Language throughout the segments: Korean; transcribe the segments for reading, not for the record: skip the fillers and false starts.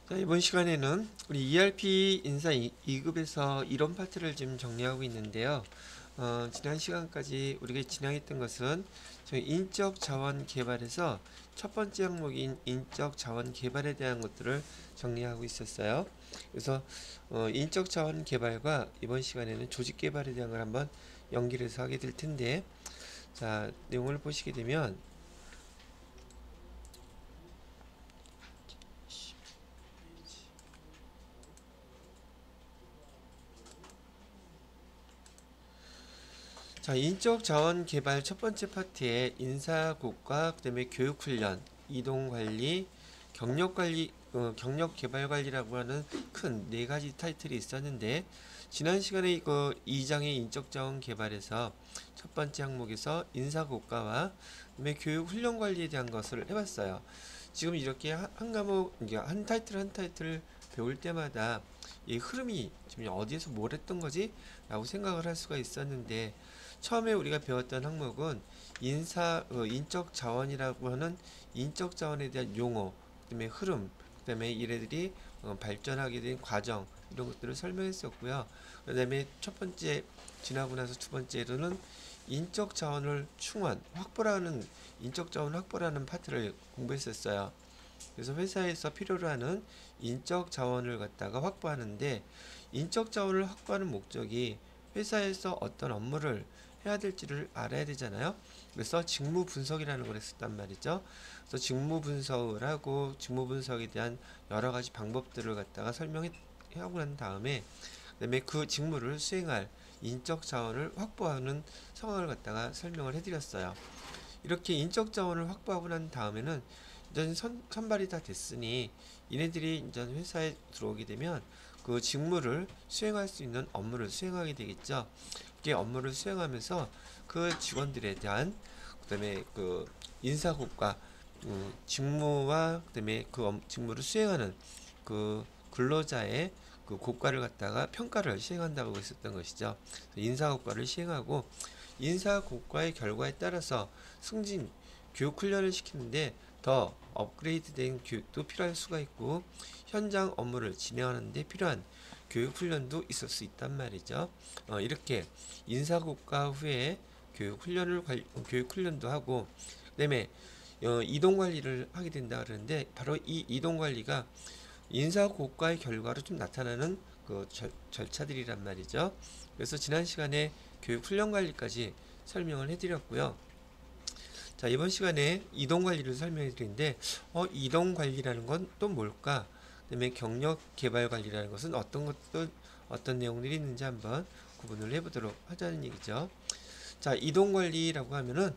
자, 이번 시간에는 우리 ERP 인사 2급에서 이론 파트를 지금 정리하고 있는데요. 지난 시간까지 우리가 진행했던 것은 저희 인적 자원 개발에서 첫 번째 항목인 인적 자원 개발에 대한 것들을 정리하고 있었어요. 그래서 인적 자원 개발과 이번 시간에는 조직 개발에 대한 걸 한번 연결해서 하게 될 텐데, 자, 내용을 보시게 되면 자, 인적 자원 개발 첫 번째 파트에 인사국과 그다음에 교육 훈련, 이동 관리, 경력 관리, 경력 개발 관리라고 하는 큰 네 가지 타이틀이 있었는데, 지난 시간에 이거 2장의 인적 자원 개발에서 첫 번째 항목에서 인사국가와 그다음에 교육 훈련 관리에 대한 것을 해봤어요. 지금 이렇게 한 과목, 이게 한 타이틀 한 타이틀 배울 때마다 이 흐름이 지금 어디에서 뭘 했던 거지? 라고 생각을 할 수가 있었는데, 처음에 우리가 배웠던 항목은 인적 자원이라고 하는 인적 자원에 대한 용어, 그다음에 흐름, 그다음에 이래들이 발전하게 된 과정, 이런 것들을 설명했었고요. 그다음에 첫 번째 지나고 나서 두 번째로는 인적 자원을 확보라는 인적 자원 확보라는 파트를 공부했었어요. 그래서 회사에서 필요로 하는 인적 자원을 갖다가 확보하는데, 인적 자원을 확보하는 목적이 회사에서 어떤 업무를 해야 될지를 알아야 되잖아요. 그래서 직무 분석이라는 걸 했었단 말이죠. 그래서 직무 분석을 하고 직무 분석에 대한 여러 가지 방법들을 갖다가 설명하고 난 다음에, 그다음에 그 직무를 수행할 인적 자원을 확보하는 상황을 갖다가 설명을 해드렸어요. 이렇게 인적 자원을 확보하고 난 다음에는 이제 선발이 다 됐으니 얘네들이 이제 회사에 들어오게 되면 그 직무를 수행할 수 있는 업무를 수행하게 되겠죠. 그게 업무를 수행하면서 그 직원들에 대한, 그다음에 그 인사국과 직무와 그다음에 그 직무를 수행하는 그 근로자의 그 고과를 갖다가 평가를 시행한다고 했었던 것이죠. 인사고과를 시행하고 인사고과의 결과에 따라서 승진 교육 훈련을 시키는데 더 업그레이드된 교육도 필요할 수가 있고, 현장 업무를 진행하는 데 필요한 교육 훈련도 있을 수 있단 말이죠. 이렇게 인사고과 후에 교육 훈련도 하고, 그다음에 이동 관리를 하게 된다 그러는데, 바로 이 이동 관리가 인사고과의 결과로 좀 나타나는 그 절차들이란 말이죠. 그래서 지난 시간에 교육 훈련 관리까지 설명을 해드렸고요. 자, 이번 시간에 이동 관리를 설명해 드리는데, 이동 관리라는 건 또 뭘까? 그다음에 경력 개발 관리라는 것은 어떤 내용들이 있는지 한번 구분을 해보도록 하자는 얘기죠. 자, 이동 관리라고 하면은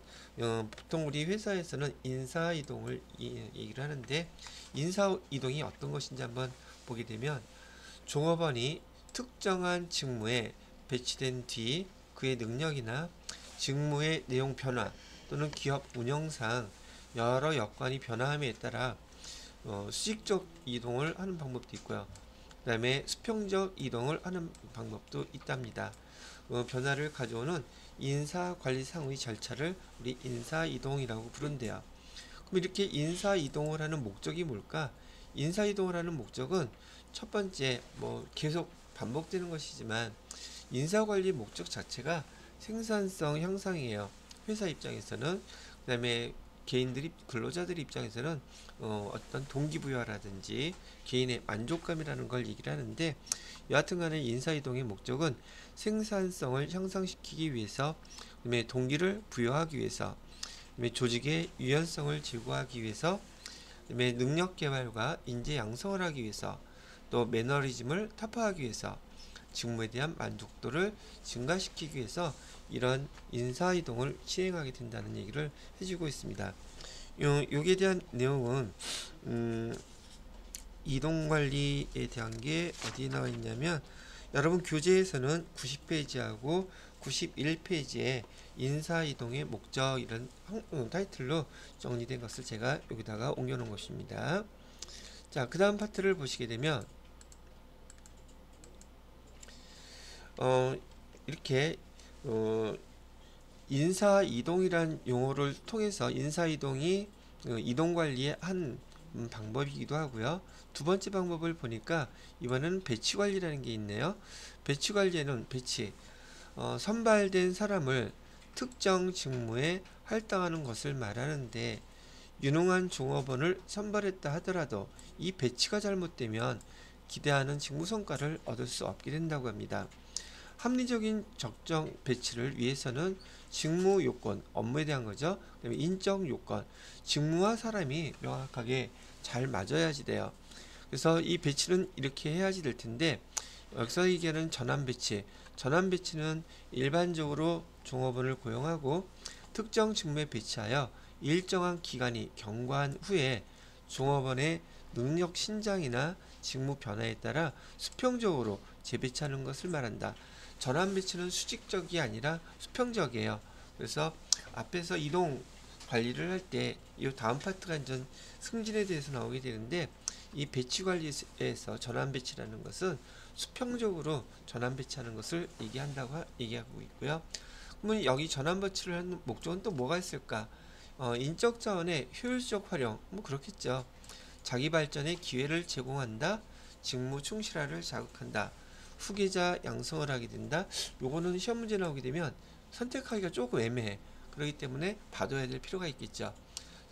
보통 우리 회사에서는 인사 이동을 얘기를 하는데, 인사 이동이 어떤 것인지 한번 보게 되면, 종업원이 특정한 직무에 배치된 뒤 그의 능력이나 직무의 내용 변화 또는 기업 운영상 여러 여건이 변화함에 따라 수직적 이동을 하는 방법도 있고요. 그 다음에 수평적 이동을 하는 방법도 있답니다. 변화를 가져오는 인사관리상의 절차를 우리 인사이동이라고 부른대요. 그럼 이렇게 인사이동을 하는 목적이 뭘까? 인사이동을 하는 목적은 첫 번째, 계속 반복되는 것이지만, 인사관리 목적 자체가 생산성 향상이에요. 회사 입장에서는. 그 다음에 근로자들 입장에서는 어떤 동기부여라든지 개인의 만족감이라는 걸 얘기를 하는데, 여하튼간에 인사이동의 목적은 생산성을 향상시키기 위해서, 그다음에 동기를 부여하기 위해서, 그다음에 조직의 유연성을 제고하기 위해서, 그다음에 능력 개발과 인재 양성을 하기 위해서, 또 매너리즘을 타파하기 위해서, 직무에 대한 만족도를 증가시키기 위해서 이런 인사이동을 시행하게 된다는 얘기를 해주고 있습니다. 여기에 대한 내용은 이동관리에 대한 게 어디에 나와 있냐면, 여러분 교재에서는 90페이지하고 91페이지에 인사이동의 목적, 이런 타이틀로 정리된 것을 제가 여기다가 옮겨놓은 것입니다. 자, 그 다음 파트를 보시게 되면 이렇게 인사이동이란 용어를 통해서 인사이동이 이동관리의 한 방법이기도 하고요. 두 번째 방법을 보니까 이번에는 배치 관리라는 게 있네요. 배치 관리에는 선발된 사람을 특정 직무에 할당하는 것을 말하는데, 유능한 종업원을 선발했다 하더라도 이 배치가 잘못되면 기대하는 직무 성과를 얻을 수 없게 된다고 합니다. 합리적인 적정 배치를 위해서는 직무 요건, 업무에 대한 거죠. 그다음에 인적 요건, 직무와 사람이 명확하게 잘 맞아야지 돼요. 그래서 이 배치는 이렇게 해야지 될 텐데, 여기서 얘기하는 전환 배치, 전환 배치는 일반적으로 종업원을 고용하고 특정 직무에 배치하여 일정한 기간이 경과한 후에 종업원의 능력 신장이나 직무 변화에 따라 수평적으로 재배치하는 것을 말한다. 전환 배치는 수직적이 아니라 수평적이에요. 그래서 앞에서 이동 관리를 할 때 이 다음 파트가 이제 승진에 대해서 나오게 되는데, 이 배치 관리에서 전환 배치라는 것은 수평적으로 전환 배치하는 것을 얘기하고 있고요. 그러면 여기 전환 배치를 하는 목적은 또 뭐가 있을까? 인적 자원의 효율적 활용, 뭐 그렇겠죠. 자기 발전의 기회를 제공한다. 직무 충실화를 자극한다. 후계자 양성을 하게 된다. 요거는 시험 문제 나오게 되면 선택하기가 조금 애매해. 그렇기 때문에 봐둬야 될 필요가 있겠죠.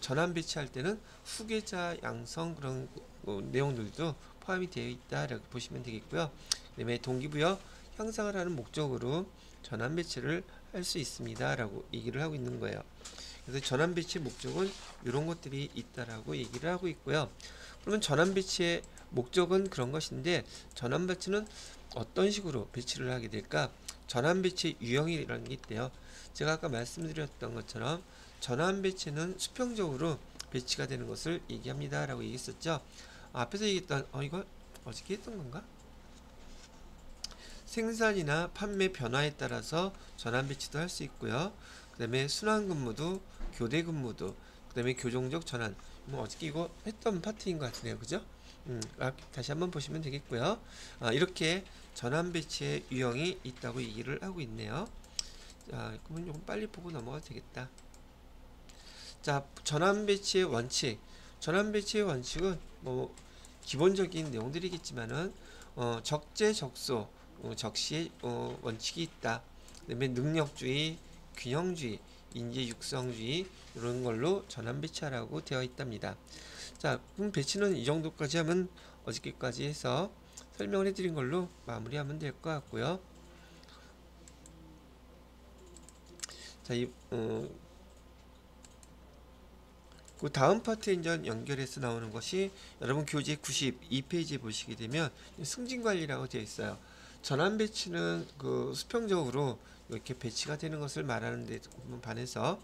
전환 배치할 때는 후계자 양성 그런 내용들도 포함이 되어 있다라고 보시면 되겠고요. 그다음에 동기부여 향상을 하는 목적으로 전환 배치를 할 수 있습니다라고 얘기를 하고 있는 거예요. 그래서 전환 배치의 목적은 이런 것들이 있다라고 얘기를 하고 있고요. 그러면 전환 배치의 목적은 그런 것인데, 전환 배치는 어떤 식으로 배치를 하게 될까? 전환 배치의 유형이라는 게 있대요. 제가 아까 말씀드렸던 것처럼 전환 배치는 수평적으로 배치가 되는 것을 얘기합니다 라고 얘기했었죠. 앞에서 얘기했던 이거 어저께 했던 건가? 생산이나 판매 변화에 따라서 전환 배치도 할 수 있고요. 그 다음에 순환 근무도, 교대 근무도, 그 다음에 교종적 전환, 뭐 어저께 이거 했던 파트인 것 같으네요. 그죠? 다시 한번 보시면 되겠고요. 이렇게 전환 배치의 유형이 있다고 얘기를 하고 있네요. 자, 그러면 좀 빨리 보고 넘어가도 되겠다. 자, 전환 배치의 원칙. 전환 배치의 원칙은 뭐 기본적인 내용들이겠지만은 적재적소, 적시의 원칙이 있다. 그다음에 능력주의, 균형주의, 인재 육성주의 이런 걸로 전환 배치하라고 되어 있답니다. 자, 그럼 배치는 이 정도까지 하면 어저께까지 해서 설명을 해드린 걸로 마무리하면 될 것 같고요. 자, 그 다음 파트에 이제 연결해서 나오는 것이 여러분 교재 92페이지에 보시게 되면 승진관리라고 되어 있어요. 전환 배치는 그 수평적으로 이렇게 배치가 되는 것을 말하는 데 반해서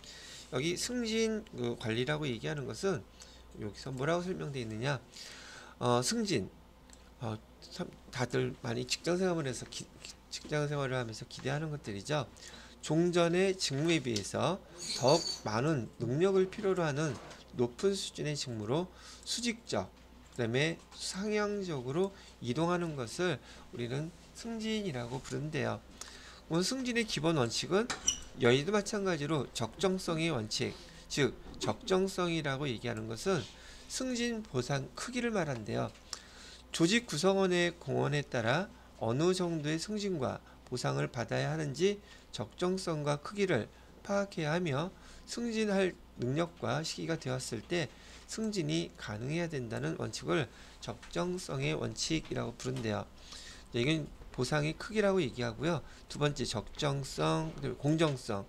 여기 승진 그 관리라고 얘기하는 것은 여기서 뭐라고 설명되어 있느냐? 승진, 다들 많이 직장 생활을 하면서 기대하는 것들이죠. 종전의 직무에 비해서 더욱 많은 능력을 필요로 하는 높은 수준의 직무로 수직적, 그 다음에 상향적으로 이동하는 것을 우리는 승진이라고 부른대요. 승진의 기본 원칙은 여기도 마찬가지로 적정성의 원칙, 즉 적정성이라고 얘기하는 것은 승진 보상 크기를 말한대요. 조직 구성원의 공헌에 따라 어느 정도의 승진과 보상을 받아야 하는지 적정성과 크기를 파악해야 하며, 승진할 능력과 시기가 되었을 때 승진이 가능해야 된다는 원칙을 적정성의 원칙이라고 부른대요. 이건 보상의 크기라고 얘기하고요. 두 번째 적정성, 공정성.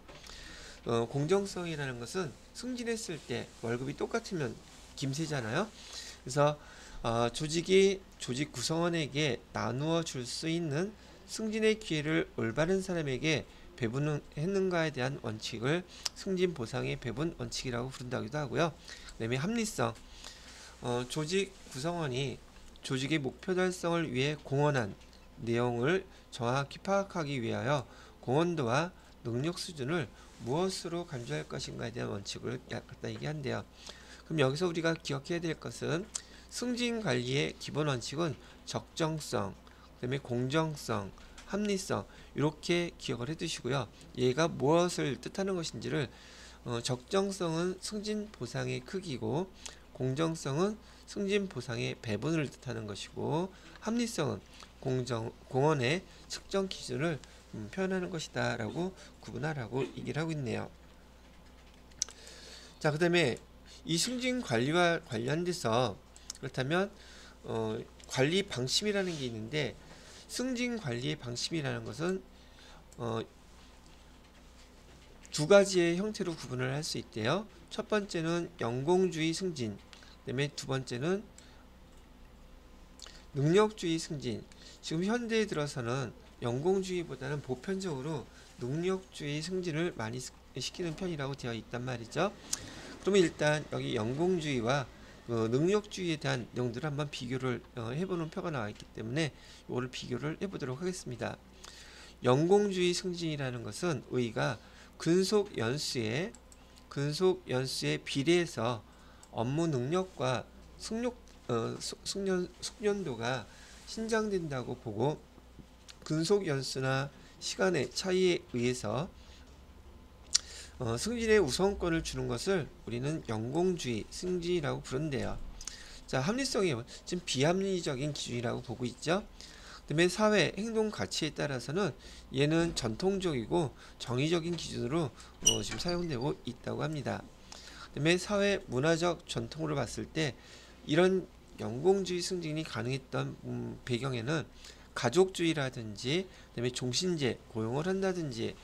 공정성이라는 것은 승진했을 때 월급이 똑같으면 김새잖아요. 그래서 조직이 조직 구성원에게 나누어 줄 수 있는 승진의 기회를 올바른 사람에게 배분했는가에 대한 원칙을 승진 보상의 배분 원칙이라고 부른다기도 하고요. 그다음에 합리성. 조직 구성원이 조직의 목표 달성을 위해 공헌한 내용을 정확히 파악하기 위하여 공헌도와 능력 수준을 무엇으로 간주할 것인가에 대한 원칙을 갖다 얘기한대요. 그럼 여기서 우리가 기억해야 될 것은 승진 관리의 기본 원칙은 적정성, 그다음에 공정성, 합리성 이렇게 기억을 해두시고요. 얘가 무엇을 뜻하는 것인지를 적정성은 승진 보상의 크기고, 공정성은 승진 보상의 배분을 뜻하는 것이고, 합리성은 공헌의 측정 기준을 표현하는 것이다 라고 구분하라고 얘기를 하고 있네요. 자, 그 다음에 이 승진 관리와 관련돼서 그렇다면 관리 방침이라는 게 있는데, 승진 관리의 방침이라는 것은 두 가지의 형태로 구분을 할 수 있대요. 첫 번째는 연공주의 승진, 그다음에 두 번째는 능력주의 승진. 지금 현대에 들어서는 연공주의보다는 보편적으로 능력주의 승진을 많이 시키는 편이라고 되어 있단 말이죠. 그러면 일단 여기 연공주의와 능력주의에 대한 내용들을 한번 비교를 해보는 표가 나와 있기 때문에 이거를 비교를 해보도록 하겠습니다. 연공주의 승진이라는 것은 의의가 근속 연수에 비례해서 업무 능력과 숙련도가 신장된다고 보고, 근속 연수나 시간의 차이에 의해서 승진의 우선권을 주는 것을 우리는 연공주의 승진이라고 부른대요. 자, 합리성이 지금 비합리적인 기준이라고 보고 있죠. 그다음에 사회 행동 가치에 따라서는 얘는 전통적이고 정의적인 기준으로 지금 사용되고 있다고 합니다. 그다음에 사회 문화적 전통으로 봤을 때 이런 연공주의 승진이 가능했던 배경에는 가족주의라든지, 그다음에 종신제 고용을 한다든지,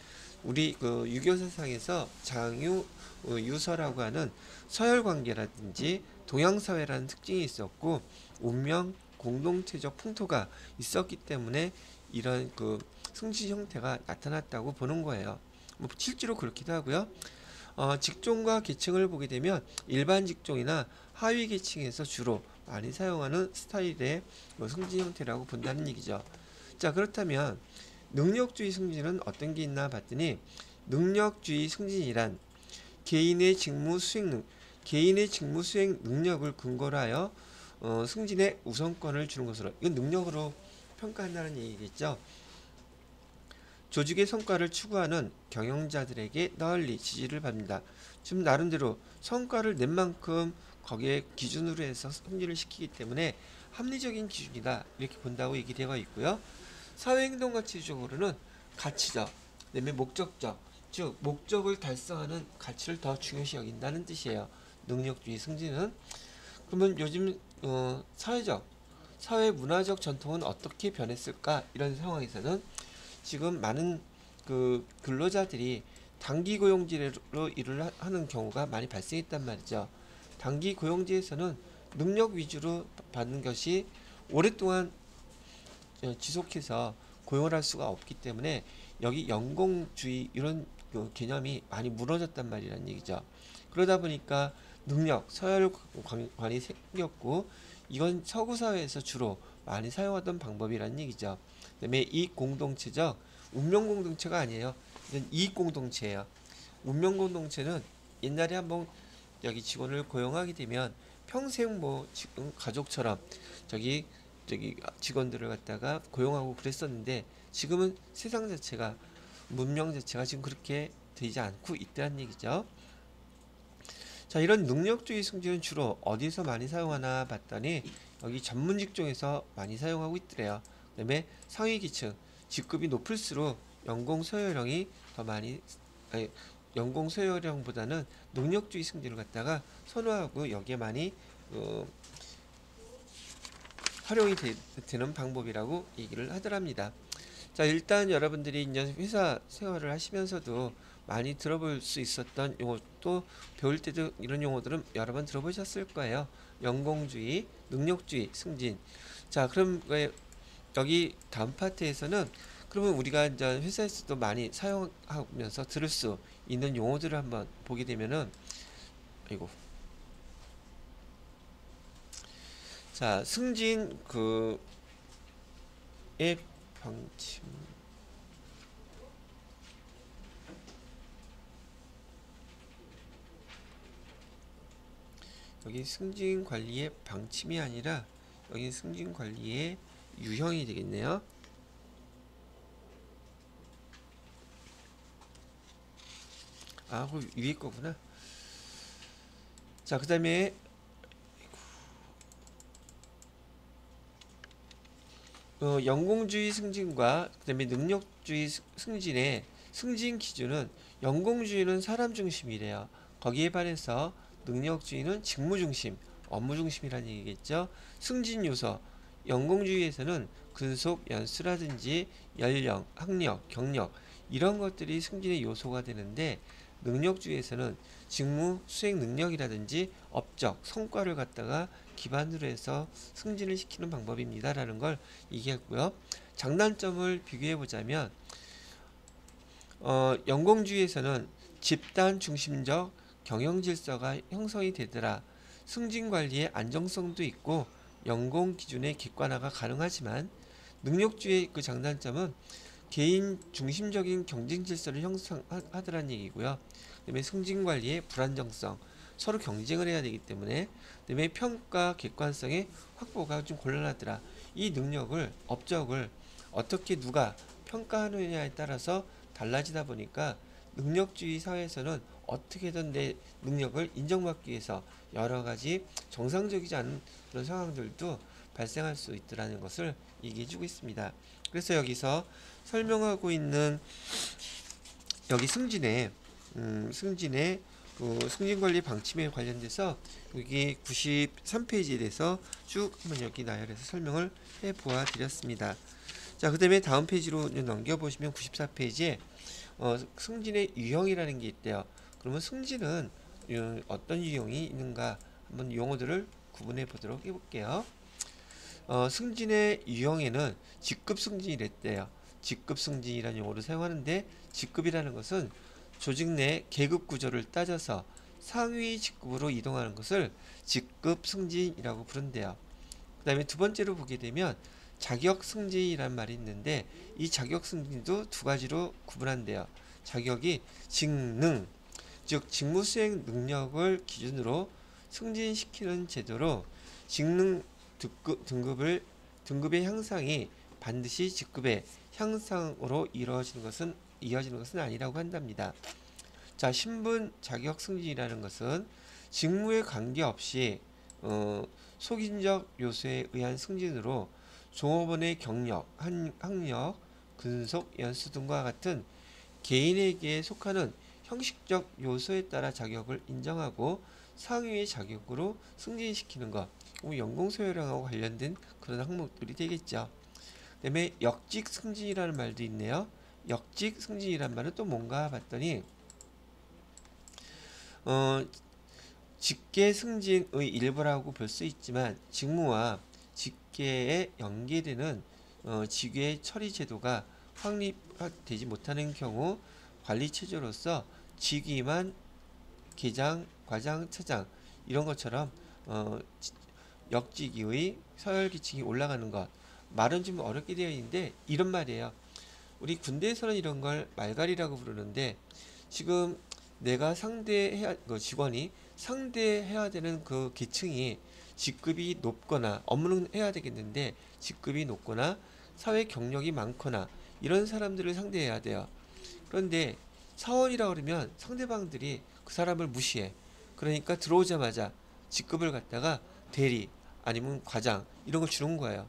우리 유교 사상에서 장유 유서라고 하는 서열 관계라든지 동양 사회라는 특징이 있었고, 운명 공동체적 풍토가 있었기 때문에 이런 승진 형태가 나타났다고 보는 거예요. 뭐 실제로 그렇기도 하고요. 직종과 계층을 보게 되면 일반 직종이나 하위 계층에서 주로 많이 사용하는 스타일의 승진 형태라고 본다는 얘기죠. 자, 그렇다면 능력주의 승진은 어떤 게 있나 봤더니, 능력주의 승진이란 개인의 직무 수행 능력을 근거로 하여 승진의 우선권을 주는 것으로, 이건 능력으로 평가한다는 얘기겠죠. 조직의 성과를 추구하는 경영자들에게 널리 지지를 받는다. 지금 나름대로 성과를 낸 만큼 거기에 기준으로 해서 승진을 시키기 때문에 합리적인 기준이다 이렇게 본다고 얘기되어 있고요. 사회행동가치적으로는 가치적, 그다음에 목적적, 즉 목적을 달성하는 가치를 더 중요시 여긴다는 뜻이에요. 능력주의 승진은. 그러면 요즘 사회 문화적 전통은 어떻게 변했을까? 이런 상황에서는 지금 많은 근로자들이 단기 고용제로 일을 하는 경우가 많이 발생했단 말이죠. 단기 고용제에서는 능력 위주로 받는 것이 오랫동안 지속해서 고용을 할 수가 없기 때문에 여기 연공주의 이런 개념이 많이 무너졌단 말이란 얘기죠. 그러다 보니까 능력, 서열관이 생겼고, 이건 서구 사회에서 주로 많이 사용하던 방법이란 얘기죠. 그다음에 이익 공동체적, 운명 공동체가 아니에요. 이건 이익 공동체예요. 운명 공동체는 옛날에 한번 여기 직원을 고용하게 되면 평생 지금 가족처럼 저기 직원들을 갖다가 고용하고 그랬었는데, 지금은 세상 자체가, 문명 자체가 지금 그렇게 되지 않고 있다는 얘기죠. 자, 이런 능력주의 승진은 주로 어디서 많이 사용하나 봤더니 여기 전문 직종에서 많이 사용하고 있더래요. 그다음에 상위 계층, 직급이 높을수록 연공 소요령이 더 많이, 연공 소요령보다는 능력주의 승진을 갖다가 선호하고 여기에 많이 활용이 되는 방법이라고 얘기를 하더랍니다. 자, 일단 여러분들이 이제 회사 생활을 하시면서도 많이 들어볼 수 있었던 용어, 또 배울 때도 이런 용어들은 여러 번 들어보셨을 거예요. 연공주의, 능력주의, 승진. 자, 그럼 여기 다음 파트에서는 그러면 우리가 이제 회사에서도 많이 사용하면서 들을 수 있는 용어들을 한번 보게 되면은, 아이고. 자, 승진 의 방침. 여기 승진 관리의 방침이 아니라 여기 승진 관리의 유형이 되겠네요. 그 위에 거구나. 자, 그 다음에 영공주의 승진과 그다음에 능력주의 승진의 승진 기준은 영공주의는 사람 중심이래요. 거기에 반해서 능력주의는 직무 중심, 업무 중심이라는 얘기겠죠. 승진 요소 영공주의에서는 근속, 연수라든지 연령, 학력, 경력 이런 것들이 승진의 요소가 되는데 능력주의에서는 직무 수행 능력이라든지 업적, 성과를 갖다가 기반으로 해서 승진을 시키는 방법입니다라는 걸 얘기했고요. 장단점을 비교해 보자면 영공주의에서는 집단 중심적 경영 질서가 형성이 되더라. 승진 관리의 안정성도 있고 연공 기준의 객관화가 가능하지만 능력주의의 그 장단점은 개인 중심적인 경쟁 질서를 형성하더라는 얘기고요. 그다음에 승진 관리의 불안정성, 서로 경쟁을 해야 되기 때문에 그다음에 평가 객관성의 확보가 좀 곤란하더라. 이 능력을 업적을 어떻게 누가 평가하느냐에 따라서 달라지다 보니까 능력주의 사회에서는 어떻게든 내 능력을 인정받기 위해서 여러 가지 정상적이지 않은 그런 상황들도 발생할 수 있다는 것을 얘기해주고 있습니다. 그래서 여기서 설명하고 있는 여기 승진의 그 승진관리 방침에 관련돼서 여기 93페이지에 대해서 쭉 한번 여기 나열해서 설명을 해 보아 드렸습니다. 자, 그 다음에 다음 페이지로 넘겨보시면 94페이지에 승진의 유형이라는 게 있대요. 그러면 승진은 어떤 유형이 있는가 한번 용어들을 구분해 보도록 해볼게요. 승진의 유형에는 직급 승진이랬대요. 직급 승진이라는 용어를 사용하는데 직급이라는 것은 조직 내 계급 구조를 따져서 상위 직급으로 이동하는 것을 직급 승진이라고 부른대요. 그 다음에 두 번째로 보게 되면 자격 승진이란 말이 있는데 이 자격 승진도 두 가지로 구분한대요. 자격이 직능, 즉 직무 수행 능력을 기준으로 승진시키는 제도로 직능 등급의 향상이 반드시 직급의 향상으로 이어지는 것은 아니라고 한답니다. 자, 신분 자격 승진이라는 것은 직무에 관계없이 속인적 요소에 의한 승진으로 종업원의 경력, 학력, 근속, 연수 등과 같은 개인에게 속하는 형식적 요소에 따라 자격을 인정하고 상위의 자격으로 승진시키는 것. 연공소요령하고 관련된 그런 항목들이 되겠죠. 그 다음에 역직 승진이라는 말도 있네요. 역직 승진이란 말은 또 뭔가 봤더니 직계 승진의 일부라고 볼 수 있지만 직무와 직계에 연계되는 직외 처리 제도가 확립되지 못하는 경우 관리 체제로서 직위만 계장, 과장, 차장 이런 것처럼 역직위의 서열기층이 올라가는 것. 말은 좀 어렵게 되어 있는데 이런 말이에요. 우리 군대에서는 이런 걸 말갈이라고 부르는데 지금 내가 직원이 상대해야 되는 그 계층이 직급이 높거나 업무는 해야 되겠는데 직급이 높거나 사회 경력이 많거나 이런 사람들을 상대해야 돼요. 그런데 사원이라 그러면 상대방들이 그 사람을 무시해. 그러니까 들어오자마자 직급을 갖다가 대리 아니면 과장 이런 걸 주는 거예요.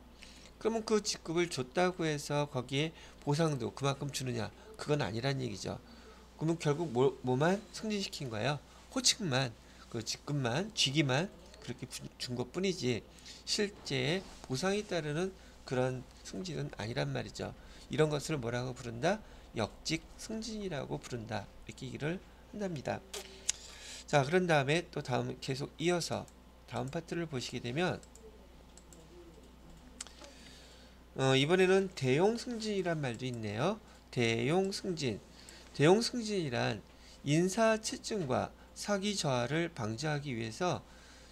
그러면 그 직급을 줬다고 해서 거기에 보상도 그만큼 주느냐? 그건 아니란 얘기죠. 그러면 결국 뭐만 승진시킨 거예요? 호칭만, 그 직급만, 직위만 그렇게 준 것뿐이지 실제 보상이 따르는 그런 승진은 아니란 말이죠. 이런 것을 뭐라고 부른다? 역직 승진이라고 부른다. 이렇게 얘기를 한답니다. 자, 그런 다음에 또 다음 계속 이어서 다음 파트를 보시게 되면 이번에는 대용 승진이란 말도 있네요. 대용 승진. 대용 승진이란 인사 채증과 사기 저하를 방지하기 위해서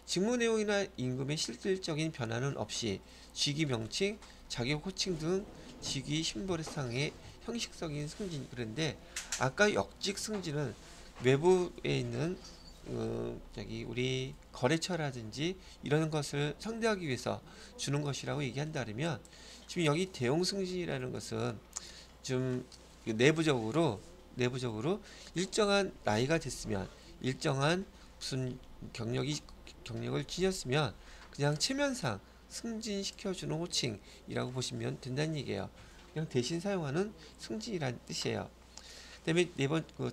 직무 내용이나 임금의 실질적인 변화는 없이 직위 명칭, 자격 호칭 등 직위 심벌상의 형식적인 승진. 그런데 아까 역직 승진은 외부에 있는 우리 거래처라든지 이런 것을 상대하기 위해서 주는 것이라고 얘기한다면 지금 여기 대용 승진이라는 것은 좀 내부적으로 일정한 나이가 됐으면 일정한 무슨 경력을 지녔으면 그냥 체면상 승진시켜주는 호칭이라고 보시면 된다는 얘기예요. 그냥 대신 사용하는 승진이라는 뜻이에요. 그다음에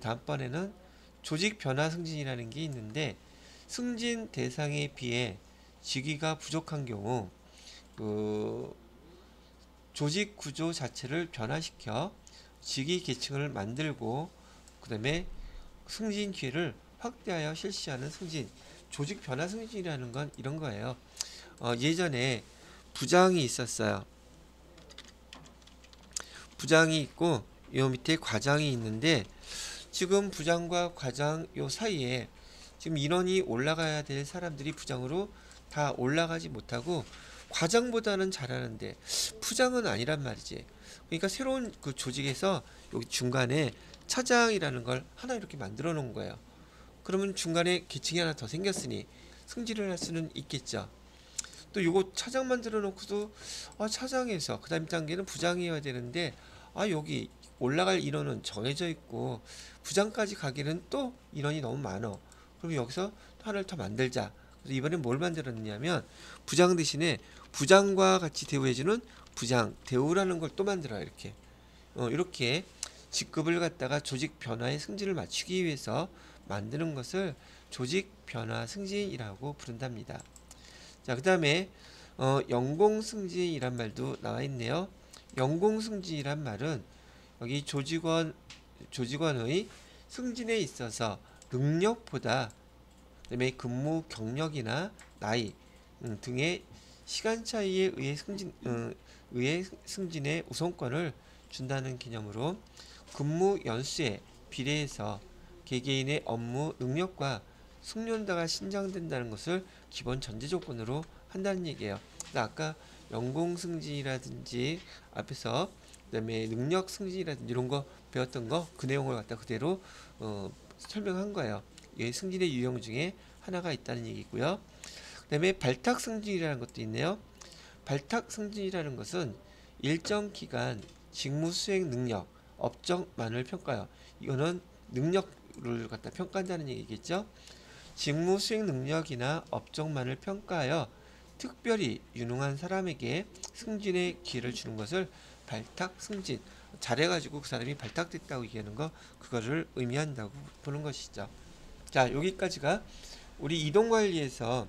다음번에는 조직 변화 승진이라는 게 있는데, 승진 대상에 비해 직위가 부족한 경우 그 조직 구조 자체를 변화시켜 직위 계층을 만들고 그다음에 승진 기회를 확대하여 실시하는 승진, 조직 변화 승진이라는 건 이런 거예요. 예전에 부장이 있었어요. 부장이 있고 요 밑에 과장이 있는데, 지금 부장과 과장 요 사이에 지금 인원이 올라가야 될 사람들이 부장으로 다 올라가지 못하고 과장보다는 잘하는데 부장은 아니란 말이지. 그러니까 새로운 그 조직에서 여기 중간에 차장이라는 걸 하나 이렇게 만들어 놓은 거예요. 그러면 중간에 계층이 하나 더 생겼으니 승진을 할 수는 있겠죠. 또 요거 차장 만들어 놓고도 차장에서 그 다음 단계는 부장이어야 되는데 여기 올라갈 인원은 정해져 있고 부장까지 가기는 또 인원이 너무 많어. 그럼 여기서 하나를 더 만들자. 그래서 이번엔 뭘 만들었냐면 부장 대신에 부장과 같이 대우해주는 부장 대우라는 걸 또 만들어요. 이렇게 직급을 갖다가 조직 변화의 승진을 맞추기 위해서 만드는 것을 조직 변화 승진이라고 부른답니다. 자, 그 다음에 연공 승진이란 말도 나와 있네요. 연공 승진이란 말은 여기 조직원의 승진에 있어서 능력보다 그다음에 근무 경력이나 나이 등의 시간 차이에 의해 승진의 우선권을 준다는 개념으로 근무 연수에 비례해서 개개인의 업무 능력과 숙련도가 신장된다는 것을 기본 전제 조건으로 한다는 얘기예요. 아까 연공 승진이라든지 앞에서 그다음에 능력 승진이라든지 이런 거 배웠던 거 그 내용을 갖다 그대로 설명한 거예요. 이게 승진의 유형 중에 하나가 있다는 얘기고요. 그다음에 발탁 승진이라는 것도 있네요. 발탁 승진이라는 것은 일정 기간 직무 수행 능력, 업적만을 평가해요. 이거는 능력을 갖다 평가한다는 얘기겠죠. 직무 수행 능력이나 업적만을 평가하여 특별히 유능한 사람에게 승진의 기회를 주는 것을 발탁 승진, 잘해가지고 그 사람이 발탁됐다고 얘기하는 거, 그거를 의미한다고 보는 것이죠. 자, 여기까지가 우리 이동관리에서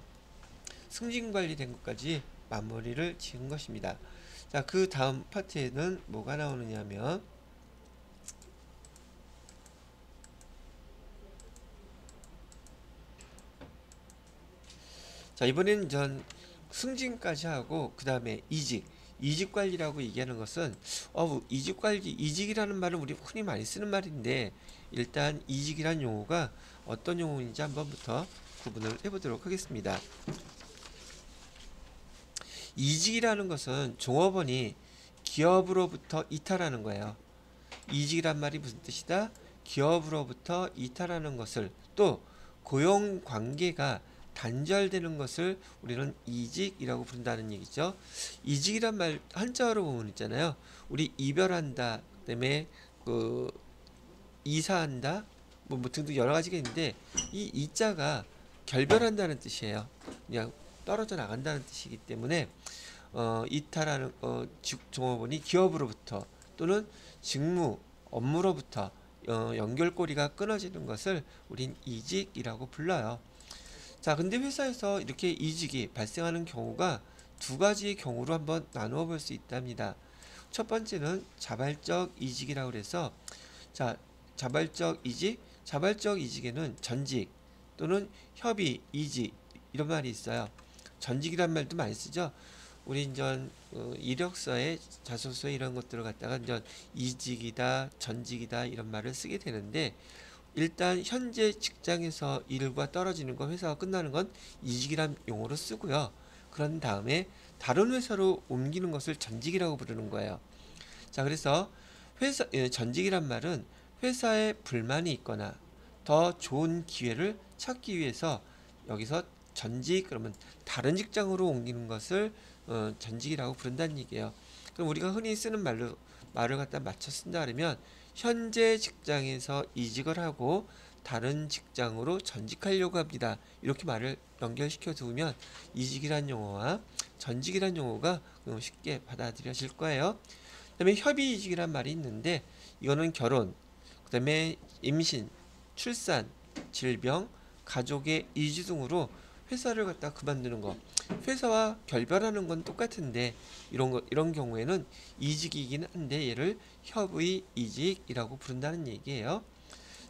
승진관리 된 것까지 마무리를 지은 것입니다. 자, 그 다음 파트에는 뭐가 나오느냐면 자, 이번에는 전 승진까지 하고 그 다음에 이직 관리라고 얘기하는 것은 이직 관리, 이직이라는 말은 우리 흔히 많이 쓰는 말인데, 일단 이직이란 용어가 어떤 용어인지 한번부터 구분을 해보도록 하겠습니다. 이직이라는 것은 종업원이 기업으로부터 이탈하는 거예요. 이직이란 말이 무슨 뜻이다? 기업으로부터 이탈하는 것을, 또 고용 관계가 단절되는 것을 우리는 이직이라고 부른다는 얘기죠. 이직이란 말 한자어로 보면 있잖아요. 우리 이별한다, 그다음에 이사한다, 뭐 등등 여러 가지가 있는데, 이 이자가 결별한다는 뜻이에요. 그냥 떨어져 나간다는 뜻이기 때문에 이탈하는 종업원이 기업으로부터 또는 직무 업무로부터 연결고리가 끊어지는 것을 우린 이직이라고 불러요. 자, 근데 회사에서 이렇게 이직이 발생하는 경우가 두 가지의 경우로 한번 나누어 볼 수 있답니다. 첫 번째는 자발적 이직이라고 그래서, 자, 자발적 이직에는 전직 또는 협의 이직 이런 말이 있어요. 전직이란 말도 많이 쓰죠. 우리 이제 이력서에, 자소서에 이런 것들을 갖다가 이제 이직이다, 전직이다 이런 말을 쓰게 되는데, 일단 현재 직장에서 일과 떨어지는 건, 회사가 끝나는 건 이직이란 용어로 쓰고요. 그런 다음에 다른 회사로 옮기는 것을 전직이라고 부르는 거예요. 자, 그래서 전직이란 말은 회사에 불만이 있거나 더 좋은 기회를 찾기 위해서 여기서 전직, 그러면 다른 직장으로 옮기는 것을 전직이라고 부른다는 얘기예요. 그럼 우리가 흔히 쓰는 말을 갖다 맞춰 쓴다 그러면, 현재 직장에서 이직을 하고 다른 직장으로 전직하려고 합니다. 이렇게 말을 연결시켜 두면 이직이란 용어와 전직이란 용어가 쉽게 받아들여질 거예요. 그 다음에 협의이직이란 말이 있는데 이거는 결혼, 그 다음에 임신, 출산, 질병, 가족의 이주 등으로 회사를 갖다 그만두는 거. 회사와 결별하는 건 똑같은데 이런 경우에는 이직이긴 한데 얘를 협의이직이라고 부른다는 얘기예요.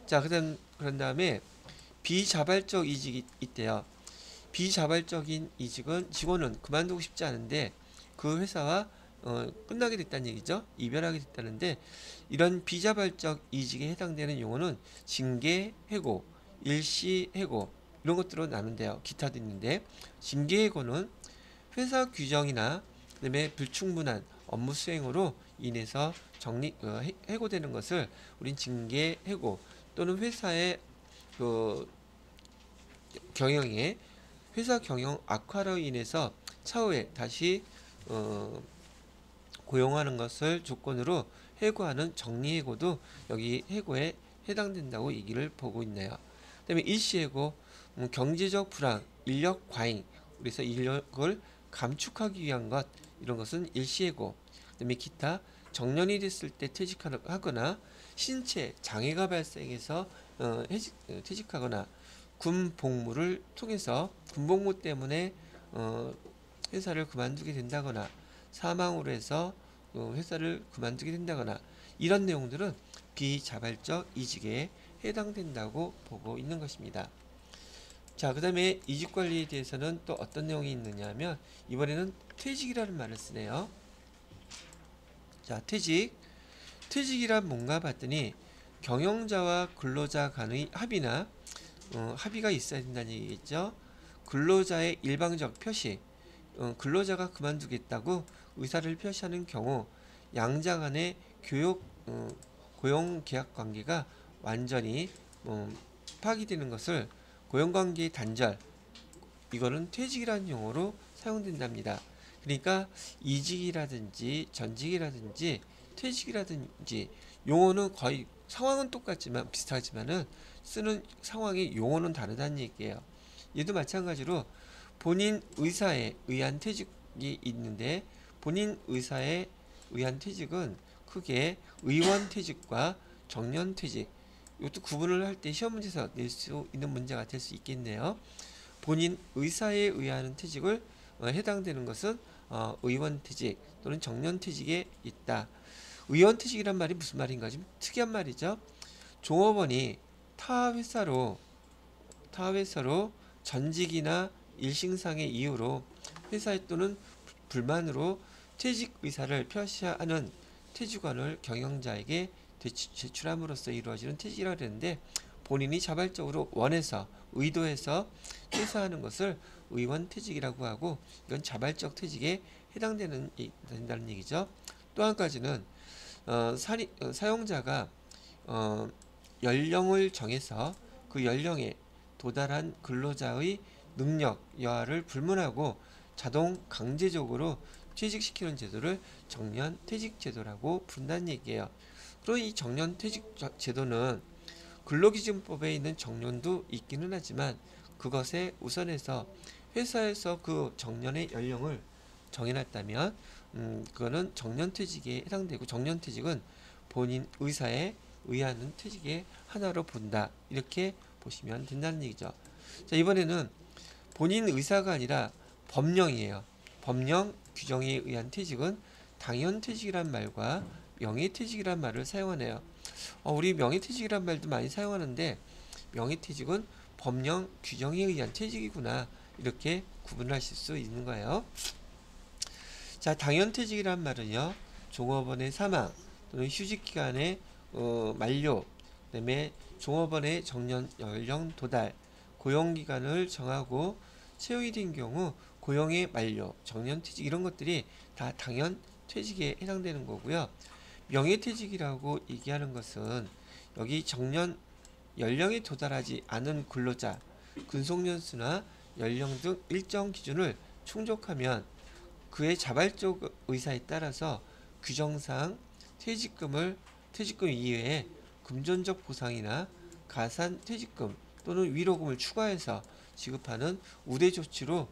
자, 그런 다음에 비자발적 이직이 있대요. 비자발적인 이직은 직원은 그만두고 싶지 않은데 그 회사와 끝나게 됐다는 얘기죠. 이별하게 됐다는데 이런 비자발적 이직에 해당되는 용어는 징계, 해고, 일시 해고 이런 것들로 나눈대요. 기타도 있는데 징계 해고는 회사 규정이나 그다음에 불충분한 업무 수행으로 인해서 해고되는 것을 우린 징계, 해고 또는 회사의 그 경영에 회사 경영 악화로 인해서 차후에 다시 고용하는 것을 조건으로 해고하는 정리해고도 여기 해고에 해당된다고 얘기를 보고 있네요. 그다음에 일시해고, 경제적 불황, 인력 과잉, 그래서 인력을 감축하기 위한 것 이런 것은 일시해고. 그다음에 기타 정년이 됐을 때 퇴직하거나 신체 장애가 발생해서 퇴직하거나 군 복무를 통해서 군 복무 때문에 회사를 그만두게 된다거나 사망으로 해서 회사를 그만두게 된다거나 이런 내용들은 비자발적 이직에 해당된다고 보고 있는 것입니다. 자, 그 다음에 이직관리에 대해서는 또 어떤 내용이 있느냐 하면 이번에는 퇴직이라는 말을 쓰네요. 자, 퇴직이란 뭔가 봤더니 경영자와 근로자 간의 합의나 합의가 있어야 된다는 얘기겠죠. 근로자의 일방적 표시, 근로자가 그만두겠다고 의사를 표시하는 경우 양자 간의 고용 계약 관계가 완전히 파기되는 것을 고용관계의 단절, 이거는 퇴직이라는 용어로 사용된답니다. 그러니까 이직이라든지 전직이라든지 퇴직이라든지 용어는 거의 상황은 똑같지만 비슷하지만은 쓰는 상황의 용어는 다르다는 얘기예요. 얘도 마찬가지로 본인 의사에 의한 퇴직이 있는데 본인 의사에 의한 퇴직은 크게 의원 퇴직과 정년 퇴직, 이것도 구분을 할 때 시험 문제에서 낼 수 있는 문제가 될 수 있겠네요. 본인 의사에 의한 퇴직을 해당되는 것은 의원 퇴직 또는 정년 퇴직에 있다. 의원 퇴직이란 말이 무슨 말인가 좀 특이한 말이죠. 종업원이 타 회사로 전직이나 일신상의 이유로 회사에 또는 불만으로 퇴직 의사를 표시하는 퇴직원을 경영자에게 제출함으로써 이루어지는 퇴직이라고 하는데 본인이 자발적으로 원해서 의도해서 퇴사하는 것을 의원 퇴직이라고 하고 이건 자발적 퇴직에 된다는 얘기죠. 또 한 가지는 사용자가 연령을 정해서 그 연령에 도달한 근로자의 능력, 여하를 불문하고 자동 강제적으로 퇴직시키는 제도를 정년 퇴직 제도라고 부른다는 얘기예요. 그리고 이 정년 퇴직 제도는 근로기준법에 있는 정년도 있기는 하지만 그것에 우선해서 회사에서 그 정년의 연령을 정해놨다면 그거는 정년퇴직에 해당되고 정년퇴직은 본인 의사에 의하는 퇴직의 하나로 본다. 이렇게 보시면 된다는 얘기죠. 자, 이번에는 본인 의사가 아니라 법령이에요. 법령 규정에 의한 퇴직은 당연퇴직이란 말과 명예퇴직이란 말을 사용하네요. 우리 명예퇴직이란 말도 많이 사용하는데 명예퇴직은 법령 규정에 의한 퇴직이구나 이렇게 구분하실 수 있는 거예요. 자, 당연퇴직이란 말은요, 종업원의 사망 또는 휴직기간의 만료, 그다음에 종업원의 정년 연령 도달, 고용기간을 정하고 채용이 된 경우 고용의 만료, 정년퇴직 이런 것들이 다 당연퇴직에 해당되는 거고요. 명예퇴직이라고 얘기하는 것은 여기 정년 연령에 도달하지 않은 근로자, 근속연수나 연령 등 일정 기준을 충족하면 그의 자발적 의사에 따라서 규정상 퇴직금 이외에 금전적 보상이나 가산 퇴직금 또는 위로금을 추가해서 지급하는 우대 조치로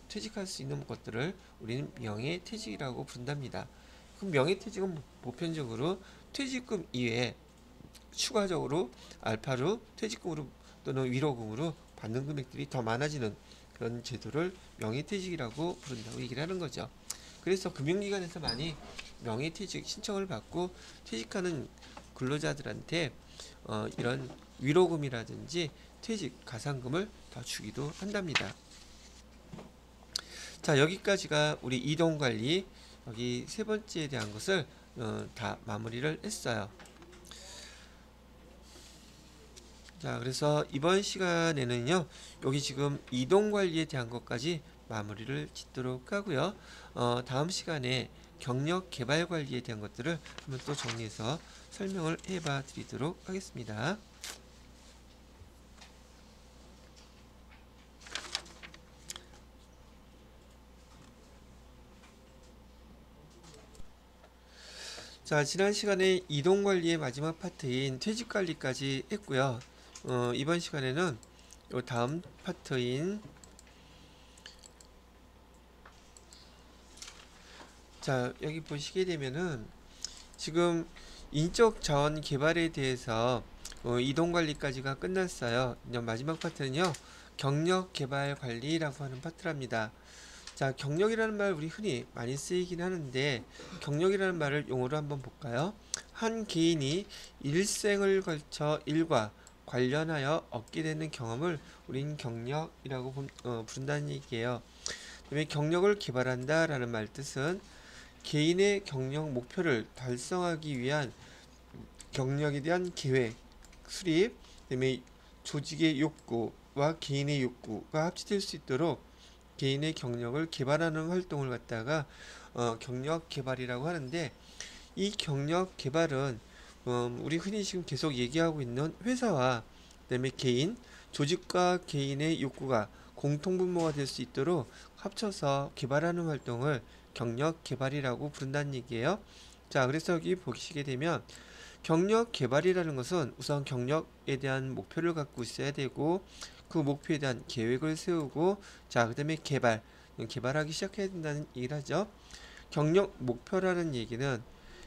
퇴직할 수 있는 것들을 우리는 명예퇴직이라고 부른답니다. 그럼 명예퇴직은 보편적으로 퇴직금 이외에 추가적으로 알파로 퇴직금으로 또는 위로금으로 받는 금액들이 더 많아지는 그런 제도를 명예퇴직이라고 부른다고 얘기를 하는 거죠. 그래서 금융기관에서 많이 명예퇴직 신청을 받고 퇴직하는 근로자들한테 이런 위로금이라든지 퇴직 가산금을 더 주기도 한답니다. 자, 여기까지가 우리 이동관리 여기 세 번째에 대한 것을 다 마무리를 했어요. 자, 그래서 이번 시간에는요, 여기 지금 이동관리에 대한 것까지 마무리를 짓도록 하고요. 다음 시간에 경력개발관리에 대한 것들을 한번 또 정리해서 설명을 해봐 드리도록 하겠습니다. 자, 지난 시간에 이동관리의 마지막 파트인 퇴직관리까지 했고요. 이번 시간에는 요 다음 파트인 자, 여기 보시게 되면은 지금 인적 자원 개발에 대해서 이동 관리까지가 끝났어요. 이제 마지막 파트는요. 경력 개발 관리라고 하는 파트랍니다. 자, 경력이라는 말 우리 흔히 많이 쓰이긴 하는데 경력이라는 말을 용어로 한번 볼까요? 한 개인이 일생을 걸쳐 일과 관련하여 얻게 되는 경험을 우린 경력이라고 부른다는 얘기예요. 그다음에 경력을 개발한다 라는 말 뜻은 개인의 경력 목표를 달성하기 위한 경력에 대한 계획, 수립, 그다음에 조직의 욕구와 개인의 욕구가 합치될 수 있도록 개인의 경력을 개발하는 활동을 갖다가 경력 개발이라고 하는데 이 경력 개발은 우리 흔히 지금 계속 얘기하고 있는 회사와 그다음에 개인, 조직과 개인의 욕구가 공통분모가 될 수 있도록 합쳐서 개발하는 활동을 경력 개발이라고 부른다는 얘기예요. 자, 그래서 여기 보시게 되면 경력 개발이라는 것은 우선 경력에 대한 목표를 갖고 있어야 되고 그 목표에 대한 계획을 세우고 자, 그다음에 개발하기 시작해야 된다는 얘기를 하죠. 경력 목표라는 얘기는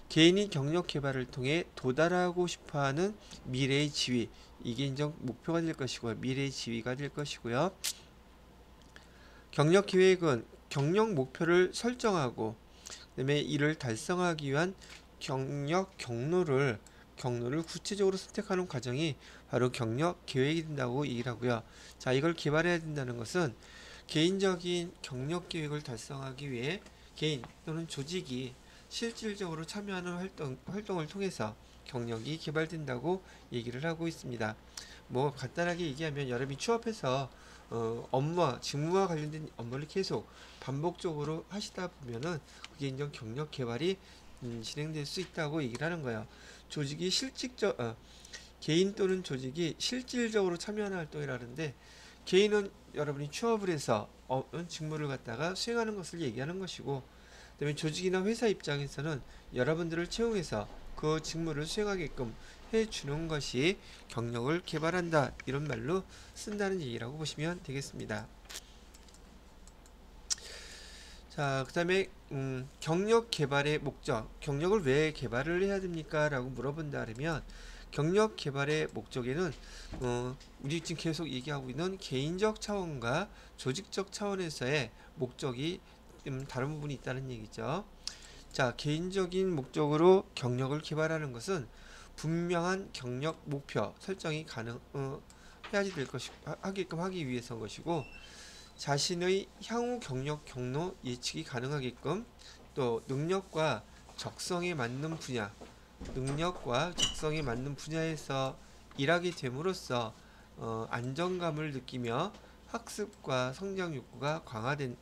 개인이 경력 개발을 통해 도달하고 싶어하는 미래의 지위, 이게 이제 목표가 될 것이고요. 미래의 지위가 될 것이고요. 경력 계획은 경력 목표를 설정하고 그다음에 이를 달성하기 위한 경로를 구체적으로 선택하는 과정이 바로 경력 계획이 된다고 얘기를 하고요. 자, 이걸 개발해야 된다는 것은 개인적인 경력 계획을 달성하기 위해 개인 또는 조직이 실질적으로 참여하는 활동을 통해서 경력이 개발된다고 얘기를 하고 있습니다. 뭐 간단하게 얘기하면 여러분이 취업해서 업무와 직무와 관련된 업무를 계속 반복적으로 하시다 보면은 그게 인정 경력 개발이 진행될 수 있다고 얘기를 하는 거예요. 조직이 개인 또는 조직이 실질적으로 참여하는 활동이라는데 개인은 여러분이 취업을 해서 직무를 갖다가 수행하는 것을 얘기하는 것이고 그다음에 조직이나 회사 입장에서는 여러분들을 채용해서 그 직무를 수행하게끔 해주는 것이 경력을 개발한다 이런 말로 쓴다는 얘기라고 보시면 되겠습니다. 자, 그 다음에 경력 개발의 목적, 경력을 왜 개발을 해야 됩니까? 라고 물어본다 그러면 경력 개발의 목적에는 우리 지금 계속 얘기하고 있는 개인적 차원과 조직적 차원에서의 목적이 다른 부분이 있다는 얘기죠. 자, 개인적인 목적으로 경력을 개발하는 것은 분명한 경력 목표 설정이 해야지 될 하게끔 하기 위해서인 것이고 자신의 향후 경력 경로 예측이 가능하게끔 또 능력과 적성에 맞는 분야에서 일하게 됨으로써 안정감을 느끼며 학습과 성장 욕구가 강화된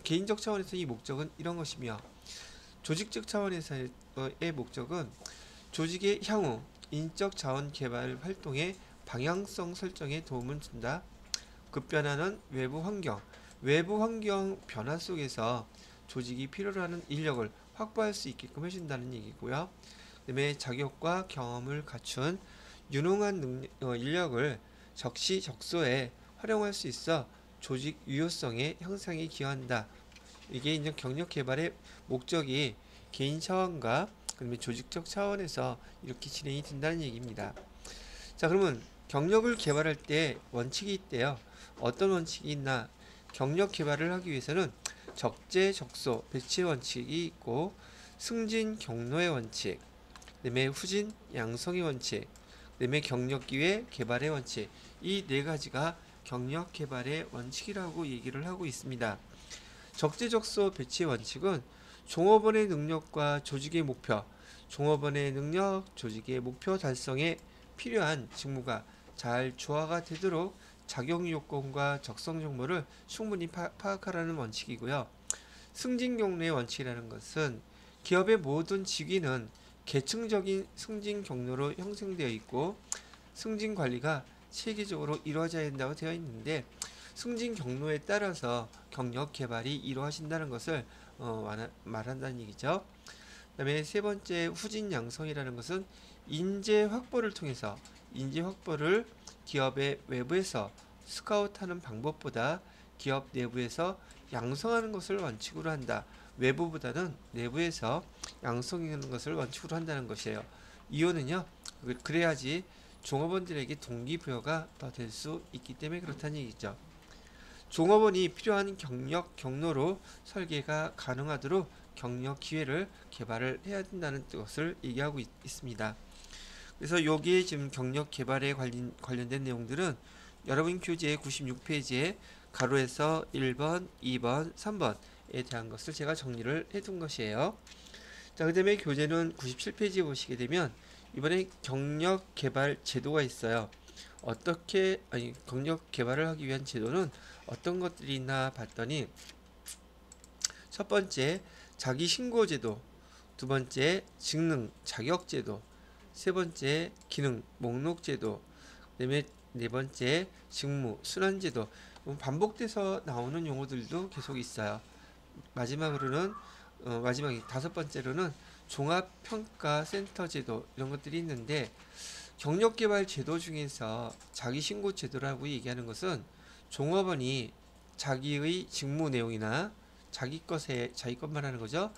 개인적 차원에서 이 목적은 이런 것이며 조직적 차원에서의 목적은 조직의 향후 인적 자원 개발 활동의 방향성 설정에 도움을 준다. 급변하는 외부 환경 변화 속에서 조직이 필요로 하는 인력을 확보할 수 있게끔 해준다는 얘기고요. 그다음에 자격과 경험을 갖춘 유능한 인력을 적시적소에 활용할 수 있어 조직 유효성의 향상에 기여한다. 이게 이제 경력 개발의 목적이 개인 차원과 그다음에 조직적 차원에서 이렇게 진행이 된다는 얘기입니다. 자, 그러면 경력을 개발할 때 원칙이 있대요. 어떤 원칙이 있나? 경력 개발을 하기 위해서는 적재적소 배치의 원칙이 있고 승진 경로의 원칙, 그다음에 후진 양성의 원칙, 그다음에 경력 기회 개발의 원칙, 이 네 가지가 경력 개발의 원칙이라고 얘기를 하고 있습니다. 적재적소 배치의 원칙은 종업원의 능력과 조직의 목표, 종업원의 능력, 조직의 목표 달성에 필요한 직무가 잘 조화가 되도록 작용 요건과 적성 정보를 충분히 파악하라는 원칙이고요. 승진 경로의 원칙이라는 것은 기업의 모든 직위는 계층적인 승진 경로로 형성되어 있고 승진 관리가 체계적으로 이루어져야 된다고 되어 있는데 승진 경로에 따라서 경력 개발이 이루어진다는 것을 말한다는 얘기죠. 그다음에 세 번째 후진 양성이라는 것은 인재 확보를 통해서 인재 확보를 기업의 외부에서 스카우트하는 방법보다 기업 내부에서 양성하는 것을 원칙으로 한다. 외부보다는 내부에서 양성하는 것을 원칙으로 한다는 것이에요. 이유는요. 그래야지 종업원들에게 동기부여가 더 될 수 있기 때문에 그렇다는 얘기죠. 종업원이 필요한 경력 경로로 설계가 가능하도록 경력 기회를 개발을 해야 된다는 것을 얘기하고 있습니다. 그래서 여기에 지금 경력 개발에 관련된 내용들은 여러분 교재 96페이지에 가로에서 1번, 2번, 3번에 대한 것을 제가 정리를 해둔 것이에요. 자, 그 다음에 교재는 97페이지에 보시게 되면 이번에 경력 개발 제도가 있어요. 경력 개발을 하기 위한 제도는 어떤 것들이 있나 봤더니 첫 번째 자기 신고 제도, 두 번째 직능 자격 제도, 세 번째 기능 목록 제도, 그다음에 네 번째 직무 순환 제도. 반복돼서 나오는 용어들도 계속 있어요. 마지막으로는 마지막이 다섯 번째로는 종합평가센터 제도 이런 것들이 있는데 경력개발 제도 중에서 자기신고 제도라고 얘기하는 것은 종업원이 자기의 직무 내용이나 자기 것만 하는 거죠.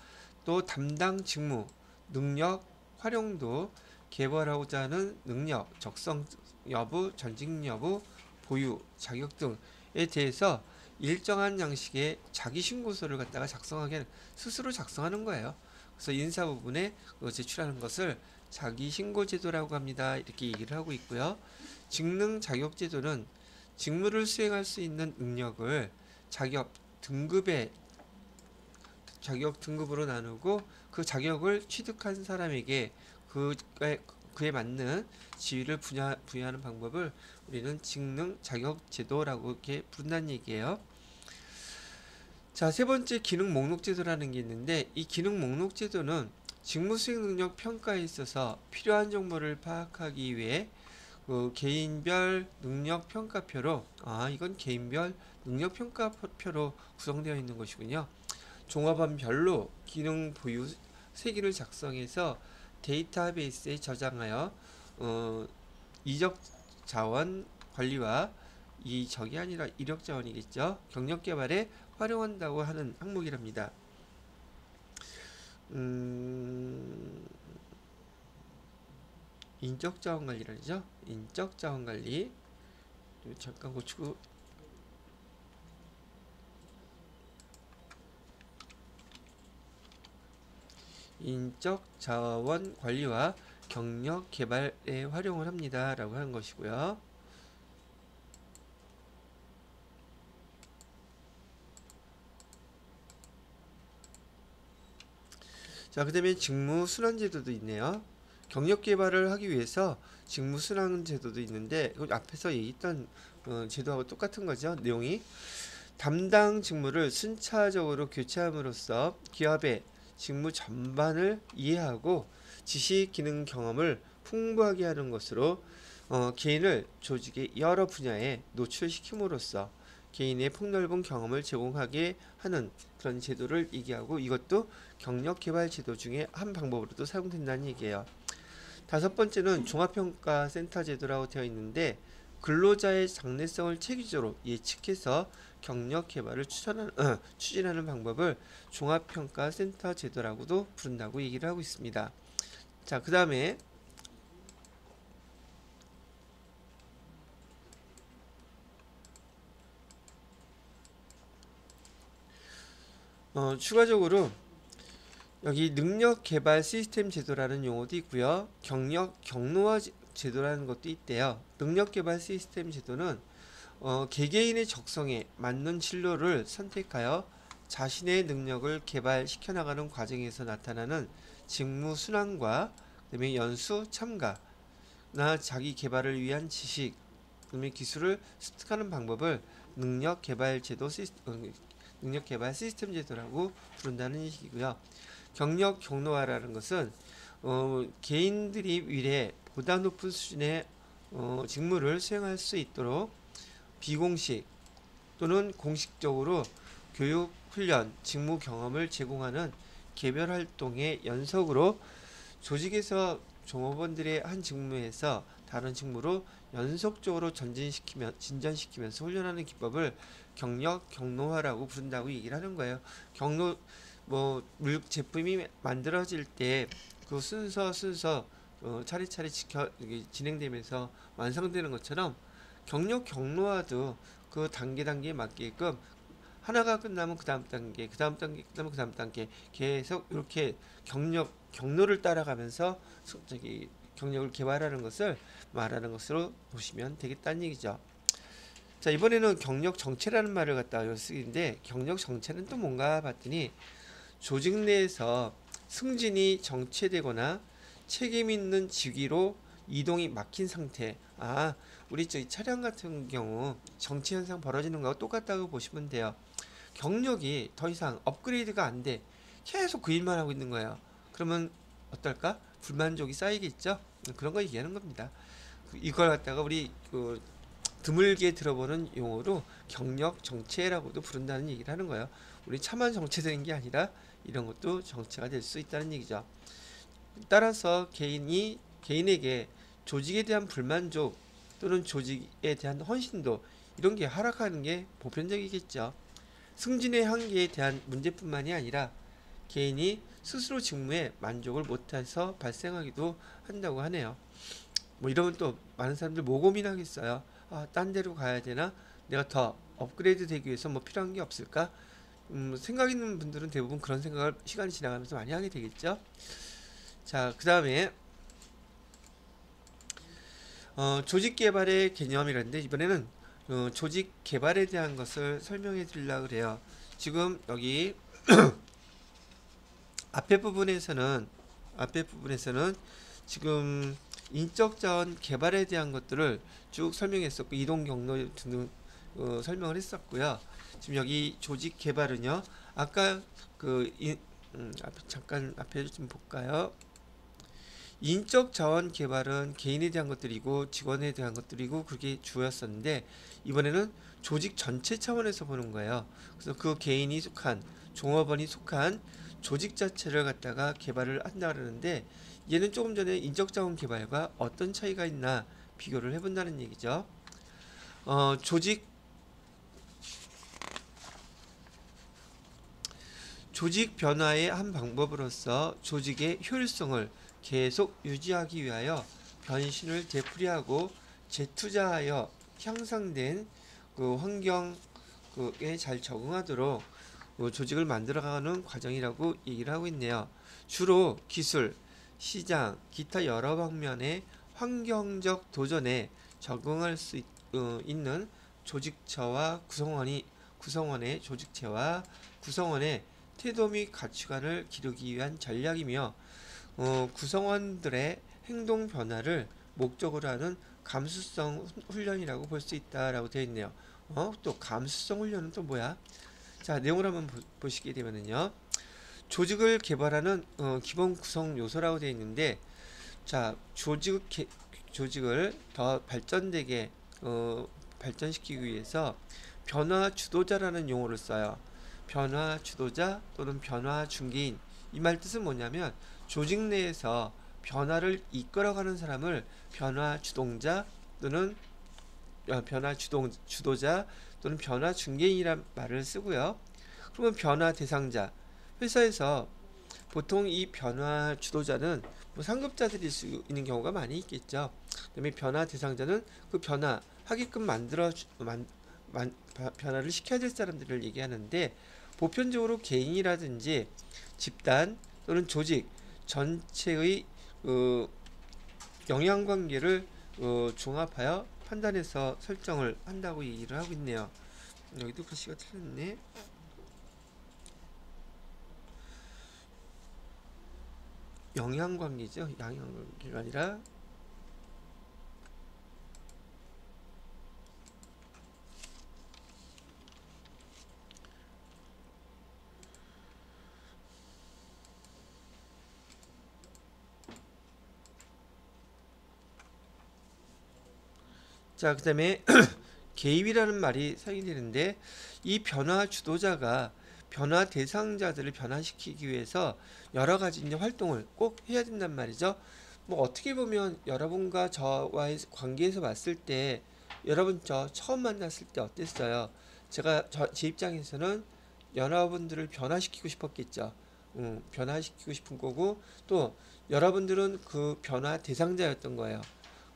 또 담당 직무, 능력, 활용도 개발하고자 하는 능력, 적성 여부, 전직 여부, 보유, 자격 등에 대해서 일정한 양식의 자기신고서를 갖다가 스스로 작성하는 거예요. 그래서 인사 부분에 제출하는 것을 자기신고제도라고 합니다. 이렇게 얘기를 하고 있고요. 직능 자격제도는 직무를 수행할 수 있는 능력을 자격 등급으로 나누고 그 자격을 취득한 사람에게 그에 맞는 지위를 부여하는 방법을 우리는 직능 자격제도라고 이렇게 부른다는 얘기예요. 자, 세 번째 기능 목록 제도라는 게 있는데 이 기능 목록 제도는 직무 수행 능력 평가에 있어서 필요한 정보를 파악하기 위해 개인별 능력 평가표로 이건 개인별 능력 평가표로 구성되어 있는 것이군요. 종업원별로 기능 보유 세기를 작성해서 데이터베이스에 저장하여 이적 자원 관리와 이적이 아니라 이력 자원이겠죠. 경력 개발에 활용한다고 하는 항목이랍니다. 인적 자원 관리라죠. 인적 자원 관리. 잠깐 고치고 인적 자원 관리와 경력 개발에 활용을 합니다. 라고 하는 것이고요. 자, 그 다음에 직무 순환 제도도 있네요. 경력 개발을 하기 위해서 직무 순환 제도도 있는데 앞에서 얘기했던 제도하고 똑같은 거죠. 내용이 담당 직무를 순차적으로 교체함으로써 기업의 직무 전반을 이해하고 지식, 기능, 경험을 풍부하게 하는 것으로 개인을 조직의 여러 분야에 노출시킴으로써 개인의 폭넓은 경험을 제공하게 하는 그런 제도를 얘기하고 이것도 경력 개발 제도 중에 한 방법으로도 사용된다는 얘기예요. 다섯 번째는 종합평가센터 제도라고 되어 있는데 근로자의 장래성을 체계적으로 예측해서 경력 개발을 추진하는 방법을 종합평가센터 제도라고도 부른다고 얘기를 하고 있습니다. 자, 그 다음에 추가적으로 여기 능력 개발 시스템 제도라는 용어도 있고요. 경력 경로화 제도라는 것도 있대요. 능력 개발 시스템 제도는 개개인의 적성에 맞는 진로를 선택하여 자신의 능력을 개발시켜 나가는 과정에서 나타나는 직무 순환과 그다음에 연수 참가나 자기 개발을 위한 지식, 그다음에 기술을 습득하는 방법을 능력 개발 시스템 제도라고 부른다는 얘기고요. 경력 경로화라는 것은 개인들이 미래에 보다 높은 수준의 직무를 수행할 수 있도록 비공식 또는 공식적으로 교육, 훈련, 직무 경험을 제공하는 개별 활동의 연속으로 조직에서 종업원들의 한 직무에서 다른 직무로 연속적으로 진전시키면서 훈련하는 기법을 경력 경로화라고 부른다고 얘기를 하는 거예요. 제품이 만들어질 때 그 순서 차례차례 진행되면서 완성되는 것처럼 경력 경로화도 그 단계에 맞게끔 하나가 끝나면 그 다음 단계, 그 다음 단계 끝나면 그 다음 단계 계속 이렇게 경로를 따라가면서 경력을 개발하는 것을 말하는 것으로 보시면 되겠다는 얘기죠. 자, 이번에는 경력 정체라는 말을 갖다가 쓰기인데 경력 정체는 또 뭔가 봤더니 조직 내에서 승진이 정체되거나 책임 있는 직위로 이동이 막힌 상태. 우리 차량 같은 경우 정체 현상 벌어지는 거하고 똑같다고 보시면 돼요. 경력이 더 이상 업그레이드가 안 돼. 계속 그 일만 하고 있는 거예요. 그러면 어떨까? 불만족이 쌓이겠죠? 그런 거 얘기하는 겁니다. 이걸 갖다가 우리 드물게 들어보는 용어로 경력 정체라고도 부른다는 얘기를 하는 거예요. 우리 차만 정체되는 게 아니라 이런 것도 정체가 될 수 있다는 얘기죠. 따라서 개인에게 조직에 대한 불만족 또는 조직에 대한 헌신도 이런 게 하락하는 게 보편적이겠죠. 승진의 한계에 대한 문제뿐만이 아니라 개인이 스스로 직무에 만족을 못해서 발생하기도 한다고 하네요. 이러면 또 많은 사람들 뭐 고민하겠어요. 딴 데로 가야 되나? 내가 더 업그레이드 되기 위해서 필요한 게 없을까? 생각 있는 분들은 대부분 그런 생각을 시간이 지나가면서 많이 하게 되겠죠. 자, 그 다음에 조직 개발의 개념이라는데 이번에는 조직 개발에 대한 것을 설명해 드리려고 그래요. 지금 여기 앞에 부분에서는 지금 인적 자원 개발에 대한 것들을 쭉 설명했었고 이동 경로 등 설명을 했었고요. 지금 여기 조직 개발은요. 아까 앞에 좀 볼까요? 인적 자원 개발은 개인에 대한 것들이고 직원에 대한 것들이고 그게 주였었는데 이번에는 조직 전체 차원에서 보는 거예요. 그래서 그 개인이 속한 종업원이 속한 조직 자체를 갖다가 개발을 한다 그러는데 얘는 조금 전에 인적 자원 개발과 어떤 차이가 있나 비교를 해본다는 얘기죠. 조직 변화의 한 방법으로서 조직의 효율성을 계속 유지하기 위하여 변신을 되풀이하고 재투자하여 향상된 그 환경에 잘 적응하도록 조직을 만들어가는 과정이라고 얘기를 하고 있네요. 주로 기술, 시장, 기타 여러 방면의 환경적 도전에 적응할 수 있는 조직체와 구성원의 조직체와 구성원의 태도 및 가치관을 기르기 위한 전략이며 구성원들의 행동 변화를 목적으로 하는 감수성 훈련이라고 볼 수 있다라고 되어 있네요. 또 감수성 훈련은 또 뭐야? 자, 내용을 한번 보시게 되면은요. 조직을 개발하는 기본 구성 요소라고 되어 있는데, 자, 조직을 더 발전되게 발전시키기 위해서 변화 주도자라는 용어를 써요. 변화 주도자 또는 변화 중개인. 이 말 뜻은 뭐냐면 조직 내에서 변화를 이끌어가는 사람을 변화 주동자 또는 주도자 또는 변화 중개인이란 말을 쓰고요. 그러면 변화 대상자, 회사에서 보통 이 변화 주도자는 뭐 상급자들일 수 있는 경우가 많이 있겠죠. 그다음에 변화 대상자는 그 변화 하게끔 변화를 시켜야 될 사람들을 얘기하는데, 보편적으로 개인이라든지 집단 또는 조직 전체의 영향관계를 종합하여 판단해서 설정을 한다고 얘기를 하고 있네요. 여기도 글씨가 틀렸네. 영향관계죠. 양향관계가 아니라. 자, 그 다음에 개입이라는 말이 사용이 되는데, 이 변화 주도자가 변화 대상자들을 변화시키기 위해서 여러 가지 이제 활동을 꼭 해야 된단 말이죠. 뭐 어떻게 보면 여러분과 저와의 관계에서 봤을 때, 여러분 저 처음 만났을 때 어땠어요? 제 입장에서는 여러분들을 변화시키고 싶었겠죠. 변화시키고 싶은 거고, 또 여러분들은 그 변화 대상자였던 거예요.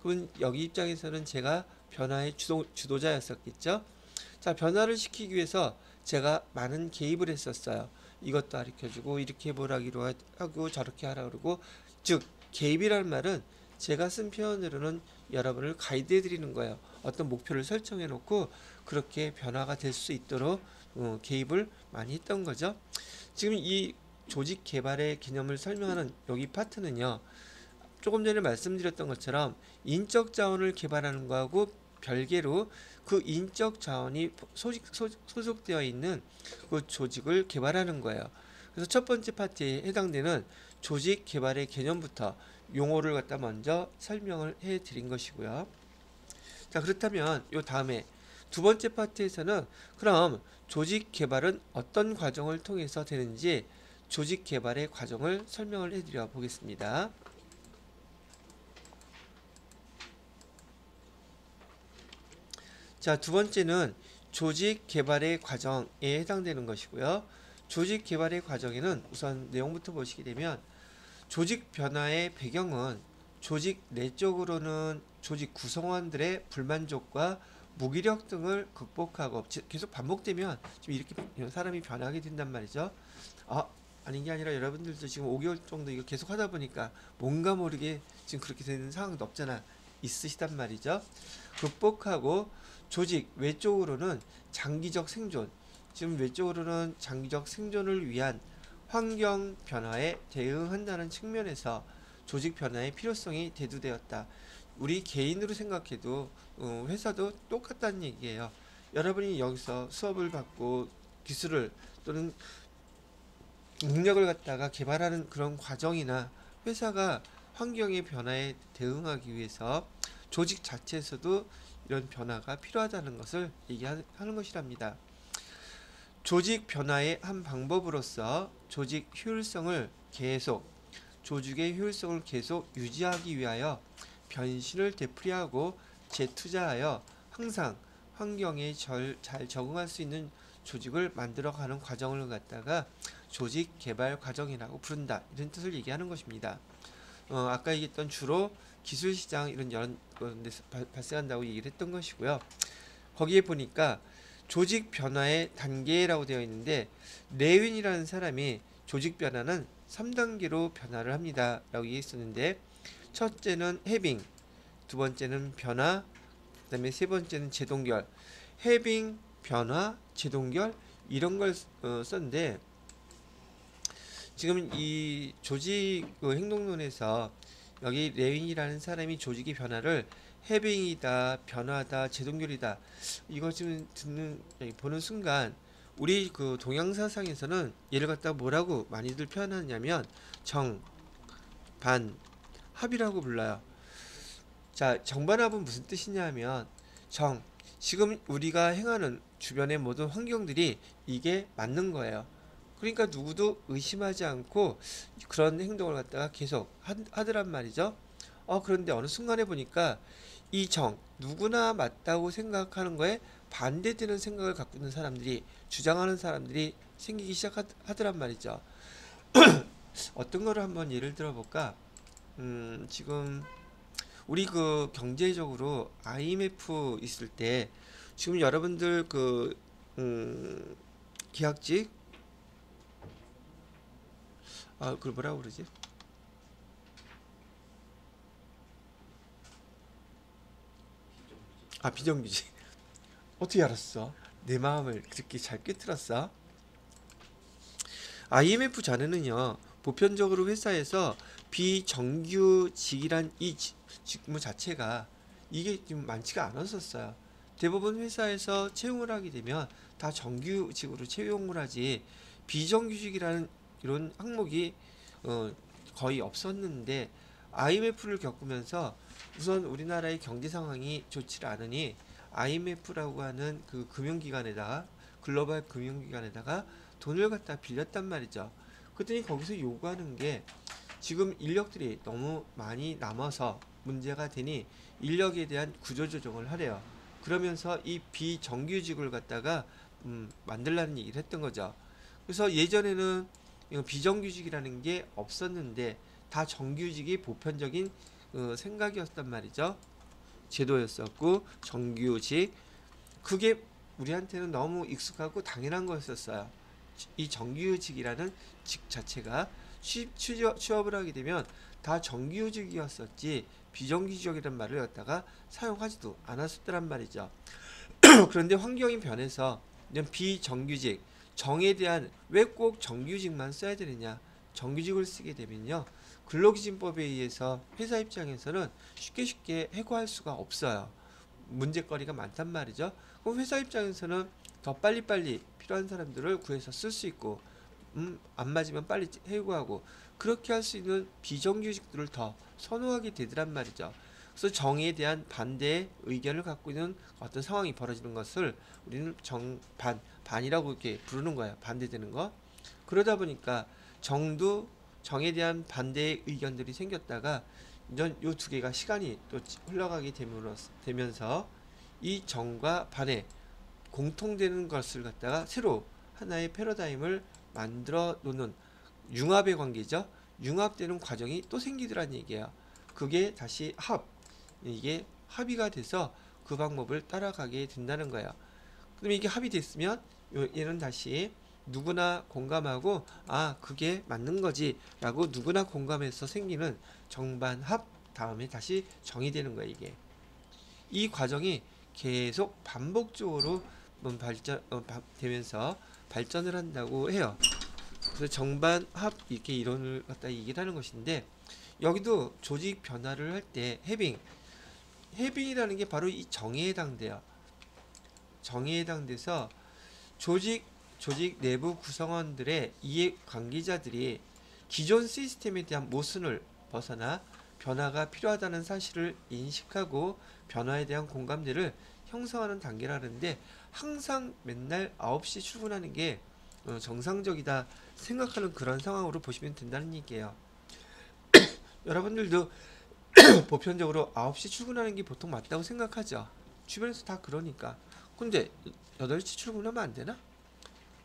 그럼 여기 입장에서는 제가 변화의 주도자였었겠죠. 자, 변화를 시키기 위해서 제가 많은 개입을 했었어요. 이것도 가르쳐주고 이렇게 해보라기로 하고 저렇게 하라 그러고, 즉 개입이라는 말은 제가 쓴 표현으로는 여러분을 가이드해 드리는 거예요. 어떤 목표를 설정해 놓고 그렇게 변화가 될 수 있도록 개입을 많이 했던 거죠. 지금 이 조직 개발의 개념을 설명하는 여기 파트는요, 조금 전에 말씀드렸던 것처럼 인적 자원을 개발하는 거하고 별개로 그 인적 자원이 소속되어 있는 그 조직을 개발하는 거예요. 그래서 첫 번째 파트에 해당되는 조직 개발의 개념부터 용어를 갖다 먼저 설명을 해 드린 것이고요. 자, 그렇다면 요 다음에 두 번째 파트에서는 그럼 조직 개발은 어떤 과정을 통해서 되는지 조직 개발의 과정을 설명을 해 드려 보겠습니다. 자, 두 번째는 조직 개발의 과정에 해당되는 것이고요. 조직 개발의 과정에는 우선 내용부터 보시게 되면, 조직 변화의 배경은 조직 내적으로는 조직 구성원들의 불만족과 무기력 등을 극복하고, 계속 반복되면 지금 이렇게 사람이 변하게 된단 말이죠. 아닌 게 아니라 여러분들도 지금 5개월 정도 이거 계속 하다 보니까 뭔가 모르게 지금 그렇게 되는 상황도 없잖아 있으시단 말이죠. 극복하고, 조직 외적으로는 장기적 생존, 지금 외적으로는 장기적 생존을 위한 환경 변화에 대응한다는 측면에서 조직 변화의 필요성이 대두되었다. 우리 개인으로 생각해도 회사도 똑같다는 얘기예요. 여러분이 여기서 수업을 받고 기술을 또는 능력을 갖다가 개발하는 그런 과정이나, 회사가 환경의 변화에 대응하기 위해서 조직 자체에서도 이런 변화가 필요하다는 것을 얘기하는 것이랍니다. 조직 변화의 한 방법으로서 조직의 효율성을 계속 유지하기 위하여 변신을 되풀이하고 재투자하여 항상 환경에 잘 적응할 수 있는 조직을 만들어가는 과정을 갖다가 조직 개발 과정이라고 부른다, 이런 뜻을 얘기하는 것입니다. 아까 얘기했던 주로 기술시장 이런 데서 발생한다고 얘기를 했던 것이고요. 거기에 보니까 조직 변화의 단계라고 되어 있는데, 레윈이라는 사람이 조직 변화는 3단계로 변화를 합니다 라고 얘기했었는데, 첫째는 해빙, 두 번째는 변화, 그 다음에 세 번째는 재동결. 해빙, 변화, 재동결 이런 걸 썼는데, 지금 이 조직 행동론에서 여기 레윈이라는 사람이 조직의 변화를 해빙이다, 변화다, 재동결이다, 이거 지금 보는 순간 우리 그 동양사상에서는 얘를 갖다가 뭐라고 많이들 표현하냐면 정, 반, 합이라고 불러요. 자, 정반합은 무슨 뜻이냐면, 지금 우리가 행하는 주변의 모든 환경들이 이게 맞는 거예요. 그러니까 누구도 의심하지 않고 그런 행동을 갖다가 계속 하더란 말이죠. 그런데 어느 순간에 보니까 이 누구나 맞다고 생각하는 거에 반대되는 생각을 갖고 있는 사람들이, 주장하는 사람들이 생기기 시작하더란 말이죠. 어떤 거를 한번 예를 들어 볼까? 지금 우리 그 경제적으로 IMF 있을 때 지금 여러분들 계약직, 그걸 뭐라고 그러지? 비정규직. 어떻게 알았어? 내 마음을 그렇게 잘 꿰뚫었어? IMF 전에는요, 보편적으로 회사에서 비정규직이란 이 직무 자체가 이게 좀 많지가 않았었어요. 대부분 회사에서 채용을 하게 되면 다 정규직으로 채용을 하지, 비정규직이라는 이런 항목이 거의 없었는데, IMF를 겪으면서 우선 우리나라의 경제 상황이 좋지 않으니 IMF라고 하는 그 금융기관에다가, 글로벌 금융기관에다가 돈을 갖다 빌렸단 말이죠. 그랬더니 거기서 요구하는 게 지금 인력들이 너무 많이 남아서 문제가 되니 인력에 대한 구조조정을 하래요. 그러면서 이 비정규직을 갖다가 만들라는 얘기를 했던 거죠. 그래서 예전에는 비정규직이라는 게 없었는데 다 정규직이 보편적인 생각이었단 말이죠. 제도였었고 정규직, 그게 우리한테는 너무 익숙하고 당연한 거였었어요. 이 정규직이라는 직 자체가 취업을 하게 되면 다 정규직이었었지 비정규직이라는 말을 갖다가 사용하지도 않았었단 말이죠. 그런데 환경이 변해서 이런 비정규직, 정에 대한, 왜 꼭 정규직만 써야 되느냐, 정규직을 쓰게 되면요, 근로기준법에 의해서 회사 입장에서는 쉽게 해고할 수가 없어요. 문제거리가 많단 말이죠. 그럼 회사 입장에서는 더 빨리빨리 필요한 사람들을 구해서 쓸 수 있고, 안 맞으면 빨리 해고하고, 그렇게 할 수 있는 비정규직들을 더 선호하게 되더란 말이죠. 그래서 정에 대한 반대의 의견을 갖고 있는 어떤 상황이 벌어지는 것을 우리는 반이라고 이렇게 부르는 거예요. 반대되는 거. 그러다 보니까 정에 대한 반대의 의견들이 생겼다가 요 두 개가 시간이 또 흘러가게 되면서 이 정과 반의 공통되는 것을 갖다가 새로 하나의 패러다임을 만들어 놓는 융합의 관계죠. 융합되는 과정이 또 생기더란 얘기예요. 그게 다시 이게 합의가 돼서 그 방법을 따라가게 된다는 거예요. 그럼 이게 합의 됐으면 얘는 다시 누구나 공감하고 그게 맞는 거지 라고 누구나 공감해서 생기는 정반합, 다음에 다시 정이 되는 거예요. 이게 이 과정이 계속 반복적으로 되면서 발전을 한다고 해요. 그래서 정반합 이렇게 이론을 갖다 얘기를 하는 것인데, 여기도 조직 변화를 할 때 해빙이라는 게 바로 이 정에 해당돼요. 정에 해당돼서 조직 내부 구성원들의 이해 관계자들이 기존 시스템에 대한 모순을 벗어나 변화가 필요하다는 사실을 인식하고 변화에 대한 공감대를 형성하는 단계라는데, 항상 맨날 9시 출근하는 게 정상적이다 생각하는 그런 상황으로 보시면 된다는 얘기예요. 여러분들도 보편적으로 9시 출근하는 게 보통 맞다고 생각하죠. 주변에서 다 그러니까. 근데 8시 출근하면 안 되나?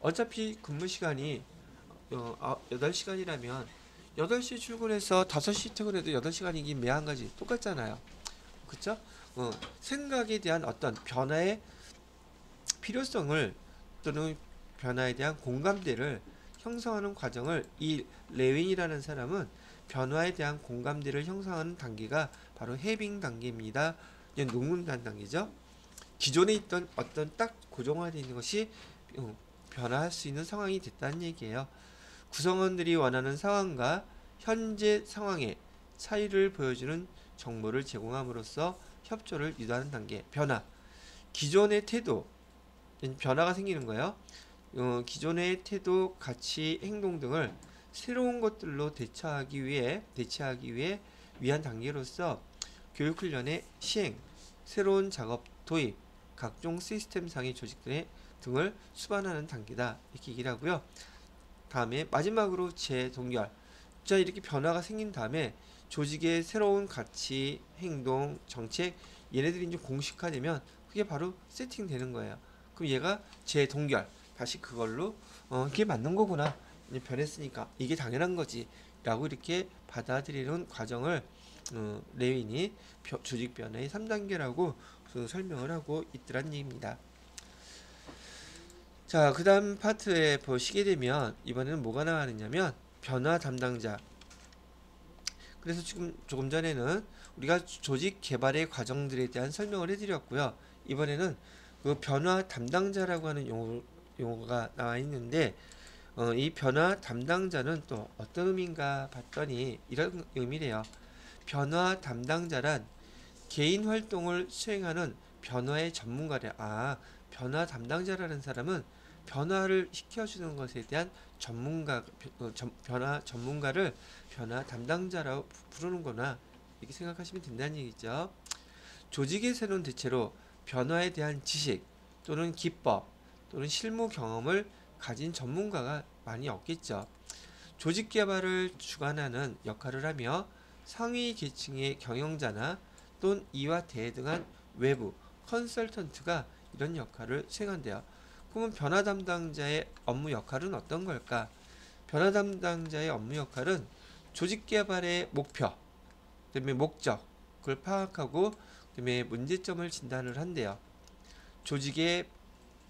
어차피 근무 시간이 8시간이라면 8시 출근해서 5시 퇴근해도 8시간이긴 매한가지 똑같잖아요. 그쵸? 생각에 대한 어떤 변화의 필요성을, 또는 변화에 대한 공감대를 형성하는 과정을, 이 레윈이라는 사람은 변화에 대한 공감대를 형성하는 단계가 바로 해빙 단계입니다. 녹는다는 단계죠. 기존에 있던 어떤 딱 고정화되어 있는 것이 변화할 수 있는 상황이 됐다는 얘기예요. 구성원들이 원하는 상황과 현재 상황의 차이를 보여주는 정보를 제공함으로써 협조를 유도하는 단계. 변화. 기존의 태도, 변화가 생기는 거예요. 기존의 태도, 가치, 행동 등을 새로운 것들로 대체하기 위해 위한 단계로서 교육훈련의 시행, 새로운 작업 도입, 각종 시스템상의 조직들의 등을 수반하는 단계다, 이렇게 얘기를 하고요. 다음에 마지막으로 재동결. 자, 이렇게 변화가 생긴 다음에 조직의 새로운 가치, 행동, 정책 얘네들이 이제 공식화되면 그게 바로 세팅되는 거예요. 그럼 얘가 재동결. 다시 그걸로 이게 맞는 거구나. 이제 변했으니까 이게 당연한 거지. 라고 이렇게 받아들이는 과정을 레윈이 조직 변화의 3단계라고 설명을 하고 있더란 얘기입니다. 자, 그 다음 파트에 보시게 되면 이번에는 뭐가 나가느냐면 변화 담당자. 그래서 지금 조금 전에는 우리가 조직 개발의 과정들에 대한 설명을 해드렸고요. 이번에는 그 변화 담당자라고 하는 용어가 나와 있는데 이 변화 담당자는 또 어떤 의미인가 봤더니 이런 의미래요. 변화 담당자란 개인 활동을 수행하는 변화의 전문가래. 변화 담당자라는 사람은 변화를 시켜주는 것에 대한 전문가, 변화 전문가를 변화 담당자라고 부르는구나. 이렇게 생각하시면 된다는 얘기죠. 조직에서는 대체로 변화에 대한 지식 또는 기법 또는 실무 경험을 가진 전문가가 많이 없겠죠. 조직 개발을 주관하는 역할을 하며 상위 계층의 경영자나 또는 이와 대등한 외부 컨설턴트가 이런 역할을 수행한대요. 그러면 변화 담당자의 업무 역할은 어떤 걸까? 변화 담당자의 업무 역할은 조직 개발의 목표, 그다음에 목적을 파악하고 그다음에 문제점을 진단을 한대요. 조직의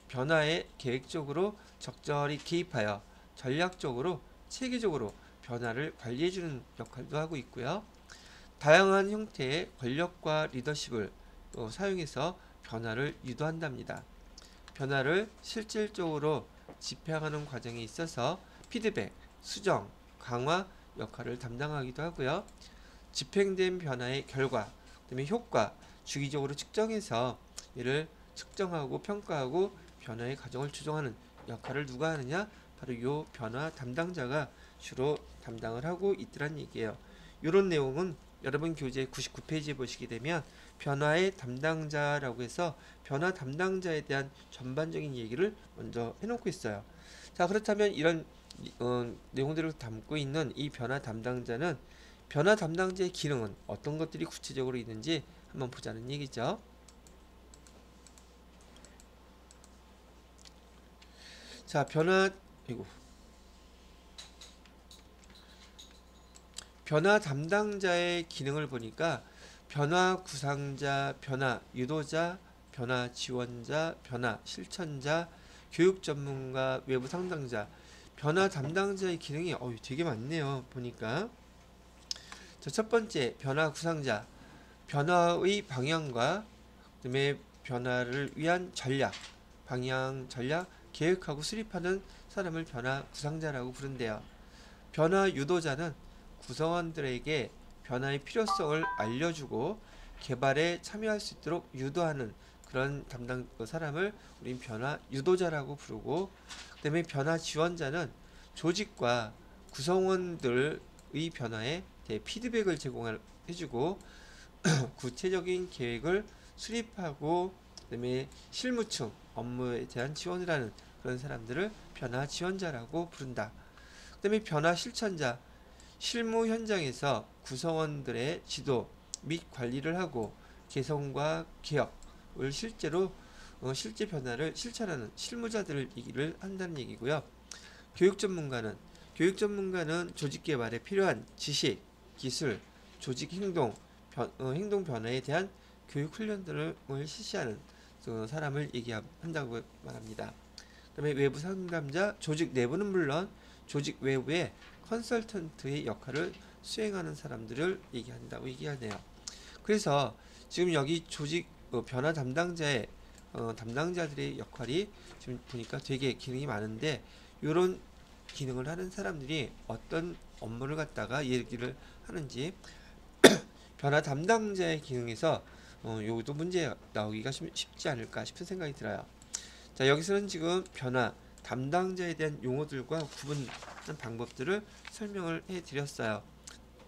변화에 계획적으로 적절히 개입하여 전략적으로 체계적으로 변화를 관리해주는 역할도 하고 있고요. 다양한 형태의 권력과 리더십을 사용해서 변화를 유도한답니다. 변화를 실질적으로 집행하는 과정에 있어서 피드백, 수정, 강화 역할을 담당하기도 하고요. 집행된 변화의 결과, 그다음에 효과, 주기적으로 측정해서 이를 측정하고 평가하고 변화의 과정을 조정하는 역할을 누가 하느냐? 바로 이 변화 담당자가 주로 담당을 하고 있더란 얘기예요. 이런 내용은 여러분 교재 99페이지에 보시게 되면 변화의 담당자라고 해서 변화 담당자에 대한 전반적인 얘기를 먼저 해놓고 있어요. 자, 그렇다면 이런 내용들을 담고 있는 이 변화 담당자는 변화 담당자의 기능은 어떤 것들이 구체적으로 있는지 한번 보자는 얘기죠. 자, 변화 담당자의 기능을 보니까 변화 구상자, 변화 유도자, 변화 지원자, 변화 실천자, 교육 전문가, 외부 상담자, 변화 담당자의 기능이 되게 많네요. 보니까 자, 첫 번째 변화 구상자, 변화의 방향과 그다음에 변화를 위한 전략, 방향, 전략, 계획하고 수립하는 사람을 변화 구상자라고 부른대요. 변화 유도자는 구성원들에게 변화의 필요성을 알려주고 개발에 참여할 수 있도록 유도하는 그런 담당 사람을 우린 변화 유도자라고 부르고, 그 다음에 변화 지원자는 조직과 구성원들의 변화에 대해 피드백을 제공해주고 구체적인 계획을 수립하고 그다음에 실무층 업무에 대한 지원을 하는 그런 사람들을 변화 지원자라고 부른다. 그다음에 변화 실천자, 실무 현장에서 구성원들의 지도 및 관리를 하고 개선과 개혁을 실제 변화를 실천하는 실무자들을 얘기를 한다는 얘기고요. 교육 전문가는 조직 개발에 필요한 지식, 기술, 조직 행동, 행동 변화에 대한 교육 훈련들을 실시하는 사람을 얘기한다고 말합니다. 그다음에 외부 상담자, 조직 내부는 물론 조직 외부의 컨설턴트의 역할을 수행하는 사람들을 얘기한다고 얘기하네요. 그래서 지금 여기 조직 변화 담당자의 담당자들의 역할이 지금 보니까 되게 기능이 많은데, 이런 기능을 하는 사람들이 어떤 업무를 갖다가 얘기를 하는지 변화 담당자의 기능에서 요것도 문제 나오기가 쉽지 않을까 싶은 생각이 들어요. 자, 여기서는 지금 변화 담당자에 대한 용어들과 구분하는 방법들을 설명을 해드렸어요.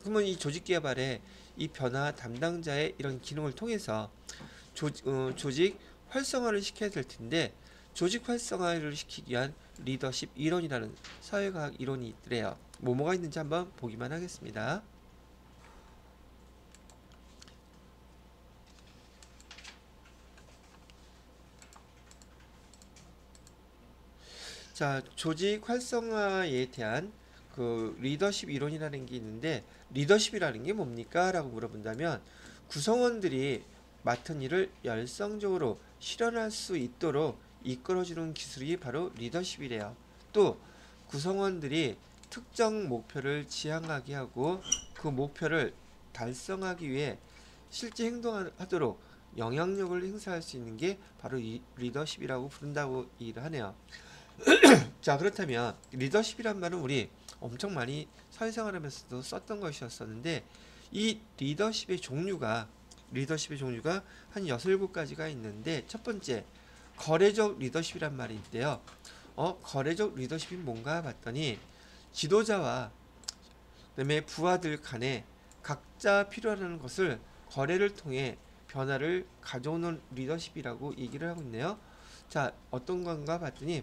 그러면 이 조직 개발에 이 변화 담당자의 이런 기능을 통해서 조직 활성화를 시켜야 될 텐데, 조직 활성화를 시키기 위한 리더십 이론이라는 사회과학 이론이 있더래요. 뭐가 있는지 한번 보기만 하겠습니다. 자, 조직 활성화에 대한 그 리더십 이론이라는 게 있는데, 리더십이라는 게 뭡니까? 라고 물어본다면, 구성원들이 맡은 일을 열성적으로 실현할 수 있도록 이끌어주는 기술이 바로 리더십이래요. 또 구성원들이 특정 목표를 지향하게 하고 그 목표를 달성하기 위해 실제 행동하도록 영향력을 행사할 수 있는 게 바로 이 리더십이라고 부른다고 얘기를 하네요. 자, 그렇다면 리더십이란 말은 우리 엄청 많이 사회생활하면서도 썼던 것이었었는데, 이 리더십의 종류가 한 6, 7가지가 있는데, 첫 번째 거래적 리더십이란 말이 있대요. 거래적 리더십이 뭔가 봤더니 지도자와 그다음에 부하들 간에 각자 필요하는 것을 거래를 통해 변화를 가져오는 리더십이라고 얘기를 하고 있네요. 자, 어떤 건가 봤더니,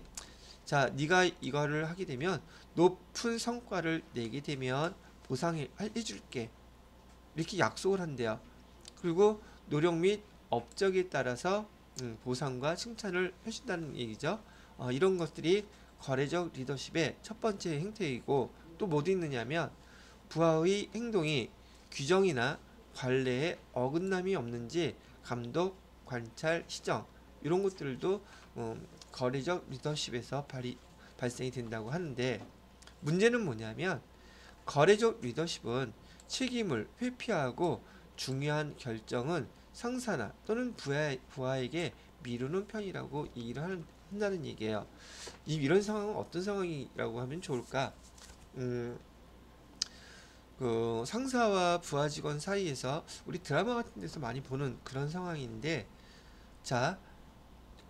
자, 네가 이거를 하게 되면 높은 성과를 내게 되면 보상해줄게, 이렇게 약속을 한대요. 그리고 노력 및 업적에 따라서 보상과 칭찬을 해준다는 얘기죠. 이런 것들이 거래적 리더십의 첫 번째 행태이고, 또 뭐 있느냐면 부하의 행동이 규정이나 관례에 어긋남이 없는지 감독, 관찰, 시정, 이런 것들도 거래적 리더십에서 발생이 된다고 하는데, 문제는 뭐냐면 거래적 리더십은 책임을 회피하고 중요한 결정은 상사나 또는 부하에게 미루는 편이라고 얘기를 한다는 얘기예요. 이런 상황은 어떤 상황이라고 하면 좋을까? 그 상사와 부하 직원 사이에서 우리 드라마 같은 데서 많이 보는 그런 상황인데, 자,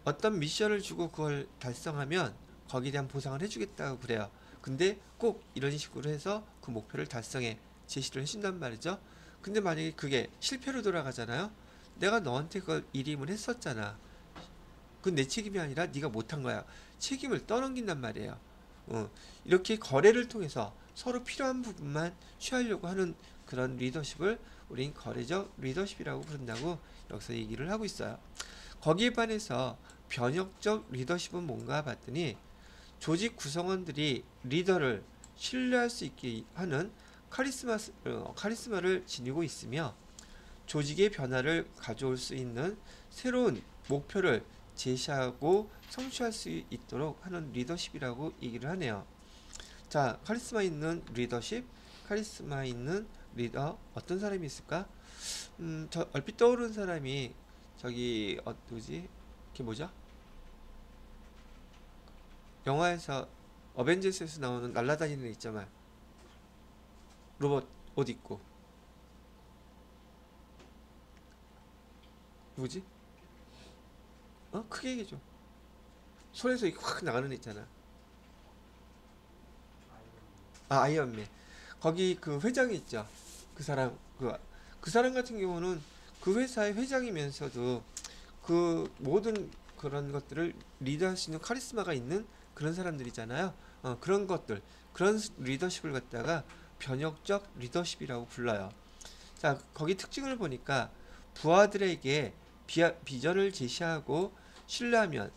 어떤 미션을 주고 그걸 달성하면 거기에 대한 보상을 해주겠다고 그래요. 근데 꼭 이런 식으로 해서 그 목표를 달성해 제시를 해준단 말이죠. 근데 만약에 그게 실패로 돌아가잖아요. 내가 너한테 그걸 일임을 했었잖아. 그건 내 책임이 아니라 네가 못한 거야. 책임을 떠넘긴단 말이에요. 이렇게 거래를 통해서 서로 필요한 부분만 취하려고 하는 그런 리더십을 우린 거래적 리더십이라고 부른다고 여기서 얘기를 하고 있어요. 거기에 반해서 변혁적 리더십은 뭔가 봤더니, 조직 구성원들이 리더를 신뢰할 수 있게 하는 카리스마를 지니고 있으며, 조직의 변화를 가져올 수 있는 새로운 목표를 제시하고 성취할 수 있도록 하는 리더십이라고 얘기를 하네요. 자, 카리스마 있는 리더, 어떤 사람이 있을까? 저 얼핏 떠오르는 사람이 저기 누구지? 그게 뭐죠? 영화에서 어벤져스에서 나오는 날라다니는 애 있잖아. 로봇 옷 입고. 누구지? 크게 얘기해줘. 손에서 이렇게 확 나가는 애 있잖아. 아이언맨. 거기 그 회장이 있죠. 그 사람, 그 사람 같은 경우는 그 회사의 회장이면서도 그 모든 그런 것들을 리드할 수 있는 카리스마가 있는 그런 사람들이잖아요. 그런 리더십을 갖다가 변혁적 리더십이라고 불러요. 자, 거기 특징을 보니까 부하들에게 비전을 제시하고 신뢰하면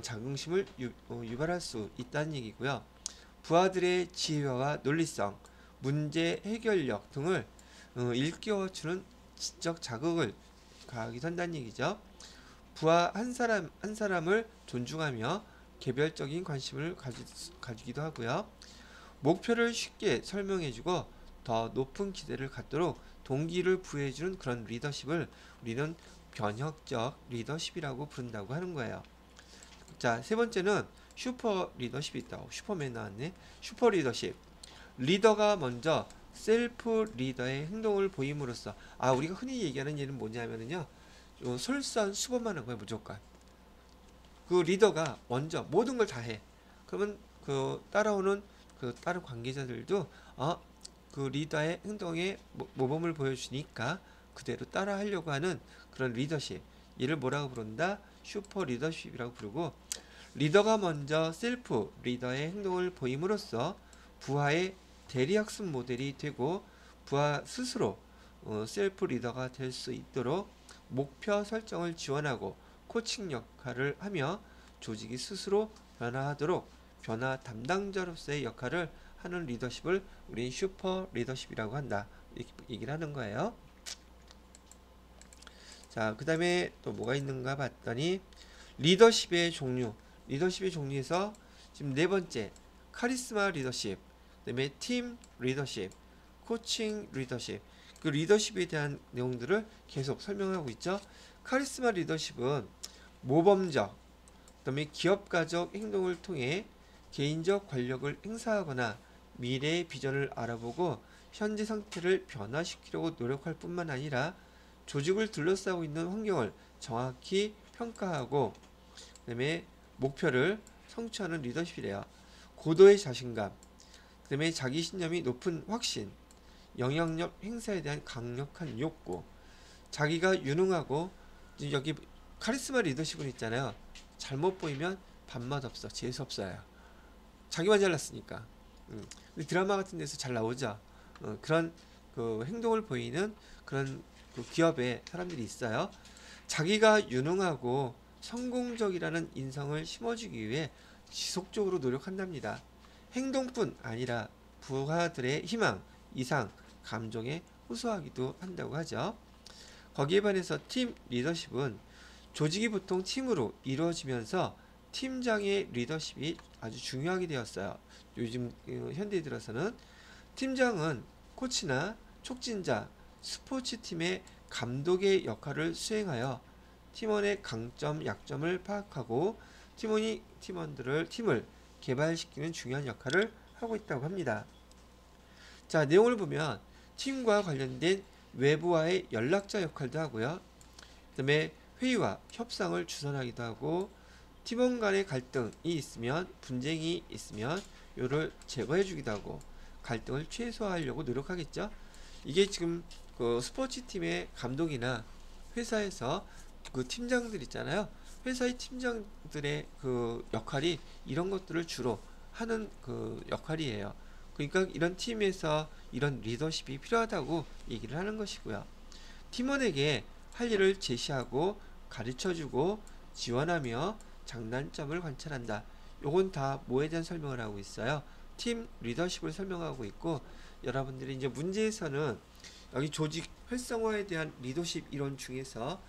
자긍심을 유발할 수 있다는 얘기고요. 부하들의 지혜와 논리성, 문제 해결력 등을 일깨워주는 지적 자극을 가하게 된다는 얘기죠. 부하 한 사람을 존중하며 개별적인 관심을 가지기도 하고요. 목표를 쉽게 설명해주고 더 높은 기대를 갖도록 동기를 부여해주는 그런 리더십을 우리는 변혁적 리더십이라고 부른다고 하는 거예요. 자, 세 번째는 슈퍼 리더십이 있다고. 슈퍼맨 나왔네. 슈퍼 리더십. 리더가 먼저 셀프 리더의 행동을 보임으로써, 우리가 흔히 얘기하는 예는 뭐냐면요, 솔선수범하는 거예요. 무조건 그 리더가 먼저 모든 걸 다 해. 그러면 그 따라오는 그 다른 관계자들도 그 리더의 행동에 모범을 보여주니까 그대로 따라 하려고 하는 그런 리더십, 이를 뭐라고 부른다? 슈퍼 리더십이라고 부르고, 리더가 먼저 셀프 리더의 행동을 보임으로써 부하의 대리학습 모델이 되고 부하 스스로 셀프 리더가 될 수 있도록 목표 설정을 지원하고 코칭 역할을 하며 조직이 스스로 변화하도록 변화 담당자로서의 역할을 하는 리더십을 우린 슈퍼 리더십이라고 한다. 이렇게 얘기를 하는 거예요. 자, 그 다음에 또 뭐가 있는가 봤더니 리더십의 종류. 리더십의 종류에서 지금 네 번째 카리스마 리더십, 그 다음에 팀 리더십, 코칭 리더십. 그 리더십에 대한 내용들을 계속 설명하고 있죠. 카리스마 리더십은 모범적, 그 다음에 기업가적 행동을 통해 개인적 권력을 행사하거나 미래의 비전을 알아보고 현재 상태를 변화시키려고 노력할 뿐만 아니라 조직을 둘러싸고 있는 환경을 정확히 평가하고 그 다음에 목표를 성취하는 리더십이래요. 고도의 자신감, 그 다음에 자기 신념이 높은 확신, 영향력 행사에 대한 강력한 욕구, 자기가 유능하고 여기 카리스마 리더십은 있잖아요. 잘못 보이면 밥맛 없어, 재수 없어요. 자기만 잘났으니까. 근데 드라마 같은 데서 잘 나오죠. 그런 그 행동을 보이는 그런 그 기업에 사람들이 있어요. 자기가 유능하고 성공적이라는 인성을 심어주기 위해 지속적으로 노력한답니다. 행동뿐 아니라 부하들의 희망, 이상, 감정에 호소하기도 한다고 하죠. 거기에 반해서 팀 리더십은 조직이 보통 팀으로 이루어지면서 팀장의 리더십이 아주 중요하게 되었어요. 요즘 현대에 들어서는 팀장은 코치나 촉진자, 스포츠팀의 감독의 역할을 수행하여 팀원의 강점, 약점을 파악하고 팀을 개발시키는 중요한 역할을 하고 있다고 합니다. 자, 내용을 보면 팀과 관련된 외부와의 연락자 역할도 하고요. 그 다음에 회의와 협상을 주선하기도 하고 팀원 간의 갈등이 있으면 분쟁이 있으면 이를 제거해 주기도 하고 갈등을 최소화하려고 노력하겠죠. 이게 지금 그 스포츠 팀의 감독이나 회사에서 그 팀장들 있잖아요. 회사의 팀장들의 그 역할이 이런 것들을 주로 하는 그 역할이에요. 그러니까 이런 팀에서 이런 리더십이 필요하다고 얘기를 하는 것이고요. 팀원에게 할 일을 제시하고 가르쳐주고 지원하며 장단점을 관찰한다. 요건 다 뭐에 대한 설명을 하고 있어요? 팀 리더십을 설명하고 있고, 여러분들이 이제 문제에서는 여기 조직 활성화에 대한 리더십 이론 중에서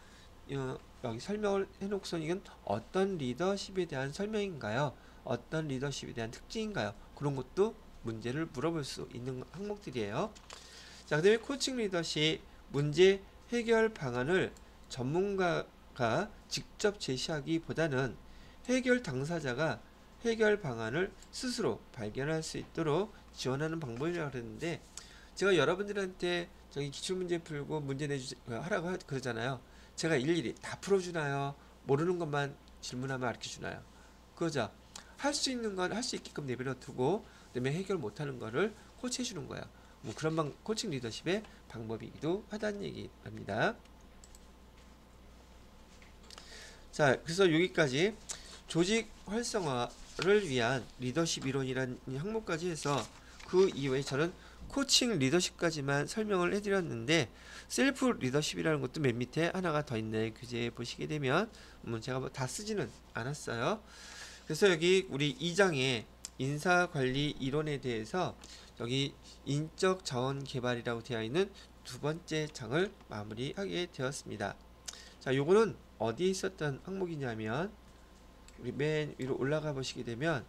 여기 설명을 해놓고선 이건 어떤 리더십에 대한 설명인가요? 어떤 리더십에 대한 특징인가요? 그런 것도 문제를 물어볼 수 있는 항목들이에요. 자, 그 다음에 코칭 리더십, 문제 해결 방안을 전문가가 직접 제시하기보다는 해결 당사자가 해결 방안을 스스로 발견할 수 있도록 지원하는 방법이라고 그랬는데, 제가 여러분들한테 저기 기출문제 풀고 문제 하라고 그러잖아요. 제가 일일이 다 풀어주나요? 모르는 것만 질문하면 가르쳐주나요? 그거죠. 할 수 있는 건 할 수 있게끔 내버려 두고, 그다음에 해결 못하는 거를 코치해 주는 거예요. 뭐 그런 코칭 리더십의 방법이기도 하다는 얘기입니다. 자, 그래서 여기까지 조직 활성화를 위한 리더십 이론이라는 항목까지 해서 그 이후에 저는 코칭 리더십까지만 설명을 해드렸는데, 셀프 리더십이라는 것도 맨 밑에 하나가 더 있네. 교재에 보시게 되면 제가 뭐 다 쓰지는 않았어요. 그래서 여기 우리 2장에 인사관리 이론에 대해서 여기 인적 자원 개발이라고 되어 있는 두 번째 장을 마무리하게 되었습니다. 자, 요거는 어디에 있었던 항목이냐면 우리 맨 위로 올라가 보시게 되면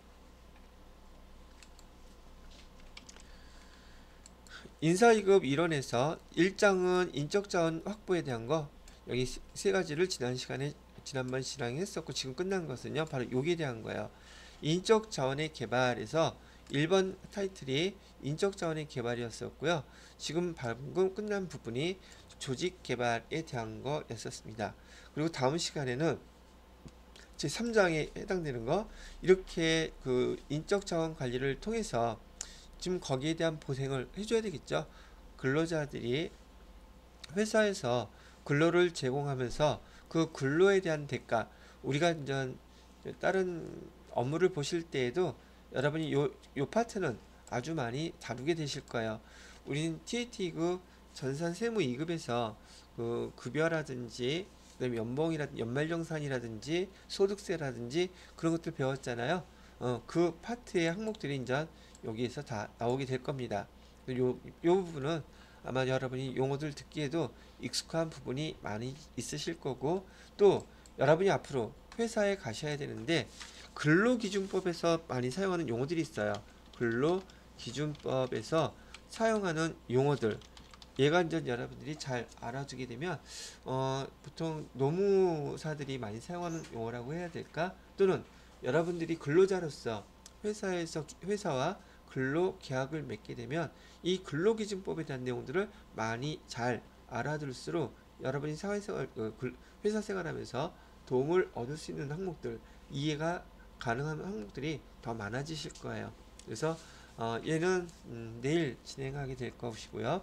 인사이급 이론에서 1장은 인적자원 확보에 대한 거, 여기 세 가지를 지난번 진행했었고 지금 끝난 것은요 바로 여기에 대한 거예요. 인적자원의 개발에서 1번 타이틀이 인적자원의 개발이었었고요. 지금 방금 끝난 부분이 조직 개발에 대한 거였었습니다. 그리고 다음 시간에는 제 3장에 해당되는 거, 이렇게 그 인적자원 관리를 통해서 지금 거기에 대한 보상을 해줘야 되겠죠. 근로자들이 회사에서 근로를 제공하면서 그 근로에 대한 대가, 우리가 이제 다른 업무를 보실 때에도 여러분이 요 파트는 아주 많이 다루게 되실 거예요. 우리는 TAT2급 전산 세무 2급에서 그 급여라든지 그다음에 연봉이라든지 연말정산이라든지 소득세라든지 그런 것들 배웠잖아요. 그 파트의 항목들이 이제 여기에서 다 나오게 될 겁니다. 요 부분은 아마 여러분이 용어들 듣기에도 익숙한 부분이 많이 있으실 거고, 또 여러분이 앞으로 회사에 가셔야 되는데 근로기준법에서 많이 사용하는 용어들이 있어요. 근로기준법에서 사용하는 용어들, 얘가 이제 여러분들이 잘 알아두게 되면 보통 노무사들이 많이 사용하는 용어라고 해야 될까? 또는 여러분들이 근로자로서 회사와 근로 계약을 맺게 되면 이 근로기준법에 대한 내용들을 많이 잘 알아둘수록 여러분이 사회생활, 회사 생활하면서 도움을 얻을 수 있는 항목들, 이해가 가능한 항목들이 더 많아지실 거예요. 그래서 얘는 내일 진행하게 될 것이고요.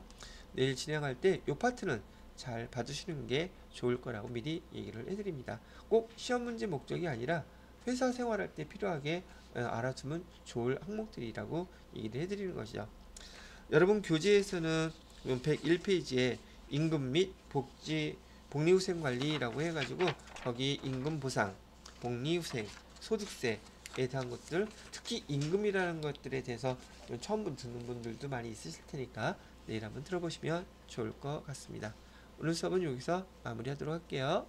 내일 진행할 때 이 파트는 잘 봐주시는 게 좋을 거라고 미리 얘기를 해드립니다. 꼭 시험 문제 목적이 아니라 회사 생활할 때 필요하게 알아두면 좋을 항목들이라고 얘기를 해드리는 것이죠. 여러분 교재에서는 101페이지에 임금 및 복리후생관리라고 해가지고 거기 임금보상, 복리후생, 소득세에 대한 것들, 특히 임금이라는 것들에 대해서 처음 듣는 분들도 많이 있으실 테니까 내일 한번 들어보시면 좋을 것 같습니다. 오늘 수업은 여기서 마무리하도록 할게요.